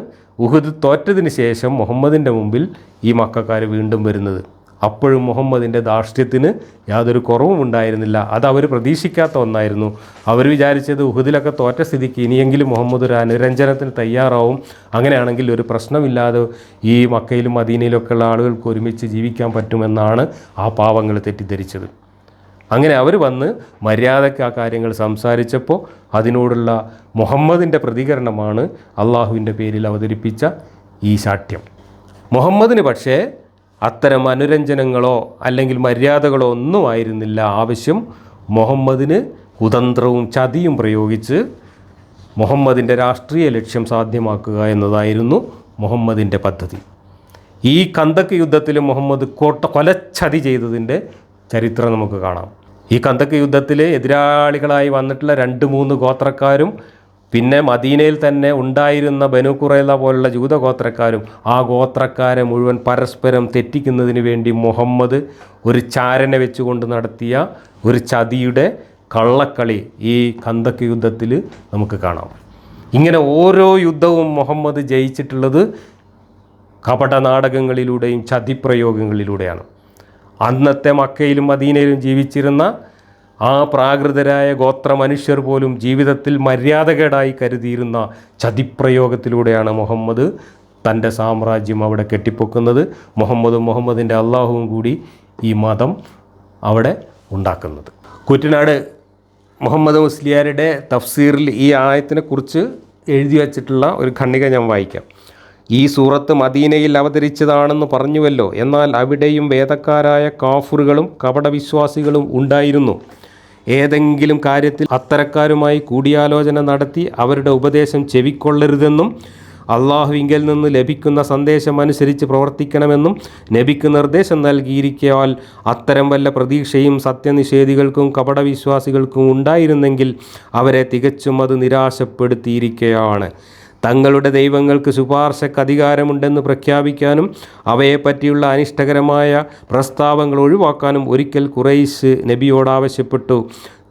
ഉഹുദ് തോറ്റതിന് ശേഷം മുഹമ്മദിൻ്റെ മുമ്പിൽ ഈ മക്കക്കാർ വീണ്ടും വരുന്നത്. അപ്പോഴും മുഹമ്മദിൻ്റെ ധാർഷ്ട്യത്തിന് യാതൊരു കുറവും ഉണ്ടായിരുന്നില്ല. അത് അവർ പ്രതീക്ഷിക്കാത്ത ഒന്നായിരുന്നു. അവർ വിചാരിച്ചത് ഉഹുദിലൊക്കെ തോറ്റ സ്ഥിതിക്ക് ഇനിയെങ്കിലും മുഹമ്മദ് ഒരു അനുരഞ്ജനത്തിന് തയ്യാറാവും, അങ്ങനെയാണെങ്കിൽ ഒരു പ്രശ്നമില്ലാതെ ഈ മക്കയിലും മദീനയിലൊക്കെ ഉള്ള ആളുകൾക്ക് ഒരുമിച്ച് ജീവിക്കാൻ പറ്റുമെന്നാണ് ആ പാവങ്ങൾ തെറ്റിദ്ധരിച്ചത്. അങ്ങനെ അവർ വന്ന് മര്യാദയ്ക്ക് ആ കാര്യങ്ങൾ സംസാരിച്ചപ്പോൾ അതിനോടുള്ള മുഹമ്മദിൻ്റെ പ്രതികരണമാണ് അള്ളാഹുവിൻ്റെ പേരിൽ അവതരിപ്പിച്ച ഈ ശാഠ്യം. മുഹമ്മദിന് പക്ഷേ അത്തരം അനുരഞ്ജനങ്ങളോ അല്ലെങ്കിൽ മര്യാദകളോ ഒന്നും ആയിരുന്നില്ല ആവശ്യം. മുഹമ്മദിന് കുതന്ത്രവും ചതിയും പ്രയോഗിച്ച് മുഹമ്മദിൻ്റെ രാഷ്ട്രീയ ലക്ഷ്യം സാധ്യമാക്കുക എന്നതായിരുന്നു മുഹമ്മദിൻ്റെ പദ്ധതി. ഈ കന്ദക്ക് യുദ്ധത്തിൽ മുഹമ്മദ് കൊലച്ചതി ചെയ്തതിൻ്റെ ചരിത്രം നമുക്ക് കാണാം. ഈ കന്ദക്ക് യുദ്ധത്തിൽ എതിരാളികളായി വന്നിട്ടുള്ള 2-3 ഗോത്രക്കാരും പിന്നെ മദീനയിൽ തന്നെ ഉണ്ടായിരുന്ന ബനു ഖുറൈള പോലുള്ള ജൂതഗോത്രക്കാരും ആ ഗോത്രക്കാരെ മുഴുവൻ പരസ്പരം തെറ്റിക്കുന്നതിന് വേണ്ടി മുഹമ്മദ് ഒരു ചാരനെ വെച്ചുകൊണ്ട് നടത്തിയ ഒരു ചതിയുടെ കള്ളക്കളി ഈ കന്ദക്ക് യുദ്ധത്തിൽ നമുക്ക് കാണാം. ഇങ്ങനെ ഓരോ യുദ്ധവും മുഹമ്മദ് ജയിച്ചിട്ടുള്ളത് കപട നാടകങ്ങളിലൂടെയും ചതിപ്രയോഗങ്ങളിലൂടെയാണ്. അന്നത്തെ മക്കയിലും മദീനയിലും ജീവിച്ചിരുന്ന ആ പ്രാകൃതരായ ഗോത്ര മനുഷ്യർ പോലും ജീവിതത്തിൽ മര്യാദകേടായി കരുതിയിരുന്ന ചതിപ്രയോഗത്തിലൂടെയാണ് മുഹമ്മദ് തൻ്റെ സാമ്രാജ്യം അവിടെ കെട്ടിപ്പൊക്കുന്നത്. മുഹമ്മദിൻ്റെ അള്ളാഹുവും കൂടി ഈ മതം അവിടെ ഉണ്ടാക്കുന്നത്. കുറ്റനാട് മുഹമ്മദ് മുസ്ലിയാരുടെ തഫ്സീറിൽ ഈ ആയത്തിനെക്കുറിച്ച് എഴുതി വച്ചിട്ടുള്ള ഒരു ഖണ്ഡിക ഞാൻ വായിക്കാം. ഈ സൂറത്ത് മദീനയിൽ അവതരിച്ചതാണെന്ന് പറഞ്ഞുവല്ലോ, എന്നാൽ അവിടെയും വേദക്കാരായ കാഫറുകളും കപടവിശ്വാസികളും ഉണ്ടായിരുന്നു. ഏതെങ്കിലും കാര്യത്തിൽ അത്തരക്കാരുമായി കൂടിയാലോചന നടത്തി അവരുടെ ഉപദേശം ചെവിക്കൊള്ളരുതെന്നും അള്ളാഹുവിങ്കിൽ നിന്ന് ലഭിക്കുന്ന സന്ദേശം അനുസരിച്ച് പ്രവർത്തിക്കണമെന്നും നബിക്ക് നിർദ്ദേശം നൽകിയിരിക്കയാൽ അത്തരം വല്ല പ്രതീക്ഷയും സത്യനിഷേധികൾക്കും കപടവിശ്വാസികൾക്കും ഉണ്ടായിരുന്നെങ്കിൽ അവരെ തികച്ചും അത് നിരാശപ്പെടുത്തിയിരിക്കുകയാണ്. തങ്ങളുടെ ദൈവങ്ങൾക്ക് ശുപാർശക്ക് അധികാരമുണ്ടെന്ന് പ്രഖ്യാപിക്കാനും അവയെപ്പറ്റിയുള്ള അനിഷ്ടകരമായ പ്രസ്താവങ്ങൾ ഒഴിവാക്കാനും ഒരിക്കൽ ഖുറൈശ് നബിയോട് ആവശ്യപ്പെട്ടു.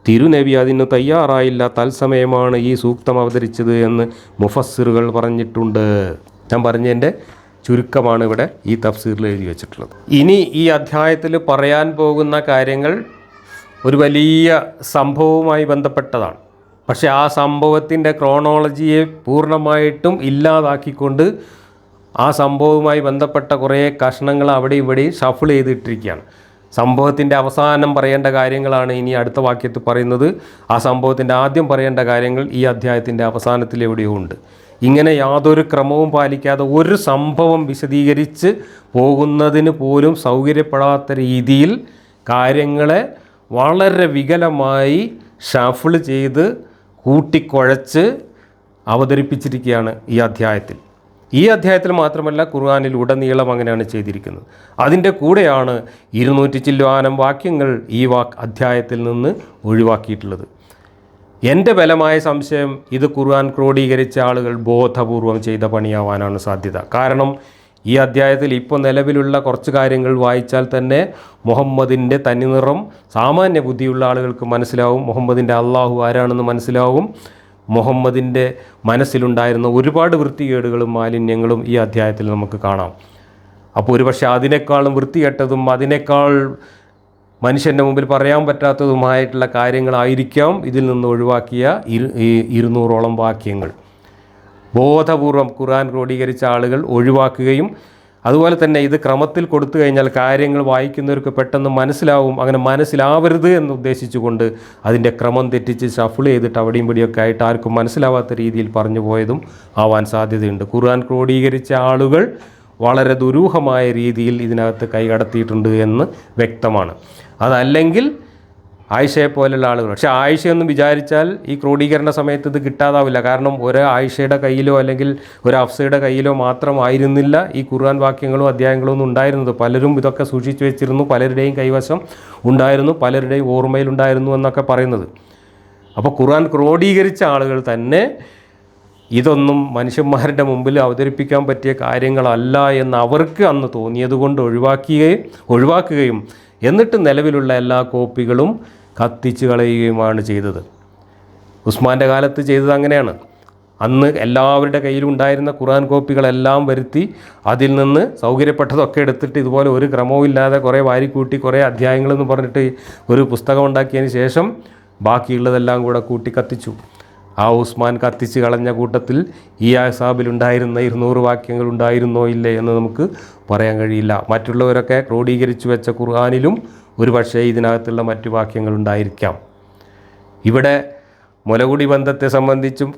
തിരുനബി അതിന് തയ്യാറായില്ല. തത്സമയമാണ് ഈ സൂക്തം അവതരിച്ചത് എന്ന് മുഫസ്സിറുകൾ പറഞ്ഞിട്ടുണ്ട്. ഞാൻ പറഞ്ഞതിൻ്റെ ചുരുക്കമാണ് ഇവിടെ ഈ തഫ്സീറിൽ എഴുതി വെച്ചിട്ടുള്ളത്. ഇനി ഈ അധ്യായത്തിൽ പറയാൻ പോകുന്ന കാര്യങ്ങൾ ഒരു വലിയ സംഭവവുമായി ബന്ധപ്പെട്ടതാണ്. പക്ഷേ ആ സംഭവത്തിൻ്റെ ക്രോണോളജിയെ പൂർണ്ണമായിട്ടും ഇല്ലാതാക്കിക്കൊണ്ട് ആ സംഭവവുമായി ബന്ധപ്പെട്ട കുറേ കഷ്ണങ്ങൾ അവിടെ ഇവിടെ ഷഫിൾ ചെയ്തിട്ടിരിക്കുകയാണ്. സംഭവത്തിൻ്റെ അവസാനം പറയേണ്ട കാര്യങ്ങളാണ് ഇനി അടുത്ത വാക്യത്തിൽ പറയുന്നത്. ആ സംഭവത്തിൻ്റെ ആദ്യം പറയേണ്ട കാര്യങ്ങൾ ഈ അധ്യായത്തിൻ്റെ അവസാനത്തിൽ എവിടെയോ ഉണ്ട്. ഇങ്ങനെ യാതൊരു ക്രമവും പാലിക്കാതെ ഒരു സംഭവം വിശദീകരിച്ച് പോകുന്നതിന് പോലും സൗകര്യപ്പെടാത്ത രീതിയിൽ കാര്യങ്ങളെ വളരെ വികലമായി ഷഫിൾ ചെയ്ത് കൂട്ടിക്കുഴച്ച് അവതരിപ്പിച്ചിരിക്കുകയാണ് ഈ അധ്യായത്തിൽ. ഈ അധ്യായത്തിൽ മാത്രമല്ല, ഖുർആനിൽ ഉടനീളം അങ്ങനെയാണ് ചെയ്തിരിക്കുന്നത്. അതിൻ്റെ കൂടെയാണ് 200 ചില്ലുവാനം വാക്യങ്ങൾ ഈ അധ്യായത്തിൽ നിന്ന് ഒഴിവാക്കിയിട്ടുള്ളത്. എൻ്റെ ബലമായ സംശയം ഇത് ഖുർആൻ ക്രോഡീകരിച്ച ആളുകൾ ബോധപൂർവം ചെയ്ത പണിയാവാനാണ് സാധ്യത. കാരണം ഈ അധ്യായത്തിൽ ഇപ്പോൾ നിലവിലുള്ള കുറച്ച് കാര്യങ്ങൾ വായിച്ചാൽ തന്നെ മുഹമ്മദിൻ്റെ തനിനിറം സാമാന്യ ബുദ്ധിയുള്ള ആളുകൾക്ക് മനസ്സിലാവും. മുഹമ്മദിൻ്റെ അള്ളാഹു ആരാണെന്ന് മനസ്സിലാവും. മുഹമ്മദിൻ്റെ മനസ്സിലുണ്ടായിരുന്ന ഒരുപാട് വൃത്തികേടുകളും മാലിന്യങ്ങളും ഈ അധ്യായത്തിൽ നമുക്ക് കാണാം. അപ്പോൾ ഒരുപക്ഷെ അതിനേക്കാളും വൃത്തികെട്ടതും അതിനേക്കാൾ മനുഷ്യൻ്റെ മുമ്പിൽ പറയാൻ പറ്റാത്തതുമായിട്ടുള്ള കാര്യങ്ങളായിരിക്കാം ഇതിൽ നിന്ന് ഒഴിവാക്കിയ 200ഓളം വാക്യങ്ങൾ. ബോധപൂർവം ഖുർആൻ ക്രോഡീകരിച്ച ആളുകൾ ഒഴിവാക്കുകയും അതുപോലെ തന്നെ ഇത് ക്രമത്തിൽ കൊടുത്തു കഴിഞ്ഞാൽ കാര്യങ്ങൾ വായിക്കുന്നവർക്ക് പെട്ടെന്ന് മനസ്സിലാവും. അങ്ങനെ മനസ്സിലാവരുത് എന്ന് ഉദ്ദേശിച്ചുകൊണ്ട് അതിൻ്റെ ക്രമം തെറ്റിച്ച് ഷഫിൾ ചെയ്തിട്ട് അവിടെയും ഇവിടെയൊക്കെ ആയിട്ട് ആർക്കും മനസ്സിലാവാത്ത രീതിയിൽ പറഞ്ഞു പോയതും ആവാൻ സാധ്യതയുണ്ട്. ഖുർആൻ ക്രോഡീകരിച്ച ആളുകൾ വളരെ ദുരൂഹമായ രീതിയിൽ ഇതിനകത്ത് കൈകടത്തിയിട്ടുണ്ട് എന്ന് വ്യക്തമാണ്. അതല്ലെങ്കിൽ ആയിഷയെ പോലുള്ള ആളുകൾ. പക്ഷേ ആയിഷയൊന്നും വിചാരിച്ചാൽ ഈ ക്രോഡീകരണ സമയത്ത് ഇത് കിട്ടാതാവില്ല. കാരണം ഒരു ആയിഷയുടെ കയ്യിലോ അല്ലെങ്കിൽ ഒരു ഹഫ്സയുടെ കയ്യിലോ മാത്രമായിരുന്നില്ല ഈ ഖുർആൻ വാക്യങ്ങളും അധ്യായങ്ങളും ഒന്നും ഉണ്ടായിരുന്നത്. പലരും ഇതൊക്കെ സൂക്ഷിച്ചു വെച്ചിരുന്നു, പലരുടെയും കൈവശം ഉണ്ടായിരുന്നു, പലരുടെയും ഓർമ്മയിലുണ്ടായിരുന്നു എന്നൊക്കെ പറയുന്നത്. അപ്പോൾ ഖുർആൻ ക്രോഡീകരിച്ച ആളുകൾ തന്നെ ഇതൊന്നും മനുഷ്യന്മാരുടെ മുമ്പിൽ അവതരിപ്പിക്കാൻ പറ്റിയ കാര്യങ്ങളല്ല എന്ന് അവർക്ക് അന്ന് തോന്നിയതുകൊണ്ട് ഒഴിവാക്കുകയും എന്നിട്ട് നിലവിലുള്ള എല്ലാ കോപ്പികളും കത്തിച്ച് കളയുകയുമാണ് ചെയ്തത്. ഉസ്മാൻ്റെ കാലത്ത് ചെയ്തത് അങ്ങനെയാണ്. അന്ന് എല്ലാവരുടെ കയ്യിലും ഉണ്ടായിരുന്ന ഖുർആൻ കോപ്പികളെല്ലാം വരുത്തി അതിൽ നിന്ന് സൗകര്യപ്പെട്ടതൊക്കെ എടുത്തിട്ട് ഇതുപോലെ ഒരു ക്രമവും ഇല്ലാതെ കുറേ വാരിക്കൂട്ടി കുറേ അധ്യായങ്ങളെന്ന് പറഞ്ഞിട്ട് ഒരു പുസ്തകം ഉണ്ടാക്കിയതിന് ശേഷം ബാക്കിയുള്ളതെല്ലാം കൂടെ കൂട്ടി കത്തിച്ചു. ആ ഉസ്മാൻ കത്തിച്ച് കളഞ്ഞ കൂട്ടത്തിൽ ഈ അഹ്സാബിലുണ്ടായിരുന്ന 200 വാക്യങ്ങൾ ഉണ്ടായിരുന്നോ ഇല്ലേ എന്ന് നമുക്ക് പറയാൻ കഴിയില്ല. മറ്റുള്ളവരൊക്കെ ക്രോഡീകരിച്ചു വെച്ച ഖുർആനിലും ഒരു പക്ഷേ ഇതിനകത്തുള്ള മറ്റു വാക്യങ്ങൾ ഉണ്ടായിരിക്കാം. ഇവിടെ മുലകുടി ബന്ധത്തെ സംബന്ധിച്ചും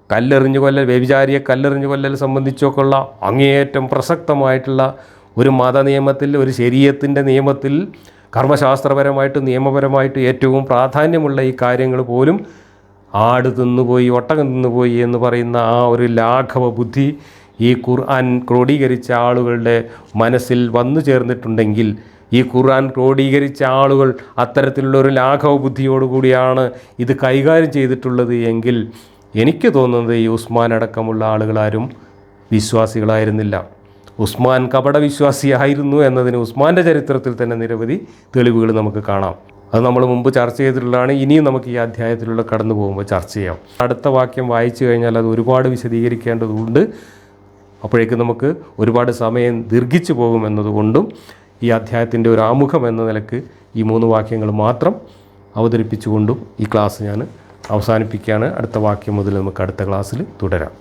കല്ലെറിഞ്ഞു കൊല്ലൽ, വ്യഭിചാരിയെ കല്ലെറിഞ്ഞു കൊല്ലൽ സംബന്ധിച്ചൊക്കെയുള്ള അങ്ങേയറ്റം പ്രസക്തമായിട്ടുള്ള ഒരു മതനിയമത്തിൽ, ഒരു ശരീഅത്തിൻ്റെ നിയമത്തിൽ കർമ്മശാസ്ത്രപരമായിട്ട് നിയമപരമായിട്ട് ഏറ്റവും പ്രാധാന്യമുള്ള ഈ കാര്യങ്ങൾ പോലും ആട് തിന്നുപോയി, ഒട്ടകം തിന്നുപോയി എന്ന് പറയുന്ന ആ ഒരു ലാഘവ ബുദ്ധി ഈ ഖുർആൻ ക്രോഡീകരിച്ച ആളുകളുടെ മനസ്സിൽ വന്നു ചേർന്നിട്ടുണ്ടെങ്കിൽ, ഈ ഖുർആൻ ക്രോഡീകരിച്ച ആളുകൾ അത്തരത്തിലുള്ള ഒരു ലാഘവ ബുദ്ധിയോടുകൂടിയാണ് ഇത് കൈകാര്യം ചെയ്തിട്ടുള്ളത് എങ്കിൽ എനിക്ക് തോന്നുന്നത് ഈ ഉസ്മാൻ അടക്കമുള്ള ആളുകളാരും വിശ്വാസികളായിരുന്നില്ല. ഉസ്മാൻ കപട വിശ്വാസിയായിരുന്നു എന്നതിന് ഉസ്മാൻ്റെ ചരിത്രത്തിൽ തന്നെ നിരവധി തെളിവുകൾ നമുക്ക് കാണാം. അത് നമ്മൾ മുമ്പ് ചർച്ച ചെയ്തിട്ടുള്ളതാണ്. ഇനിയും നമുക്ക് ഈ അധ്യായത്തിലൂടെ കടന്നു പോകുമ്പോൾ ചർച്ച ചെയ്യാം. അടുത്ത വാക്യം വായിച്ചു കഴിഞ്ഞാൽ അത് ഒരുപാട് വിശദീകരിക്കേണ്ടതുണ്ട്. അപ്പോഴേക്കും നമുക്ക് ഒരുപാട് സമയം ദീർഘിച്ചു പോകുമെന്നതുകൊണ്ടും ഈ അധ്യായത്തിൻ്റെ ഒരു ആമുഖം എന്ന നിലക്ക് ഈ 3 വാക്യങ്ങൾ മാത്രം അവതരിപ്പിച്ചുകൊണ്ടും ഈ ക്ലാസ് ഞാൻ അവസാനിപ്പിക്കുകയാണ്. അടുത്ത വാക്യം മുതൽ നമുക്ക് അടുത്ത ക്ലാസ്സിൽ തുടരാം.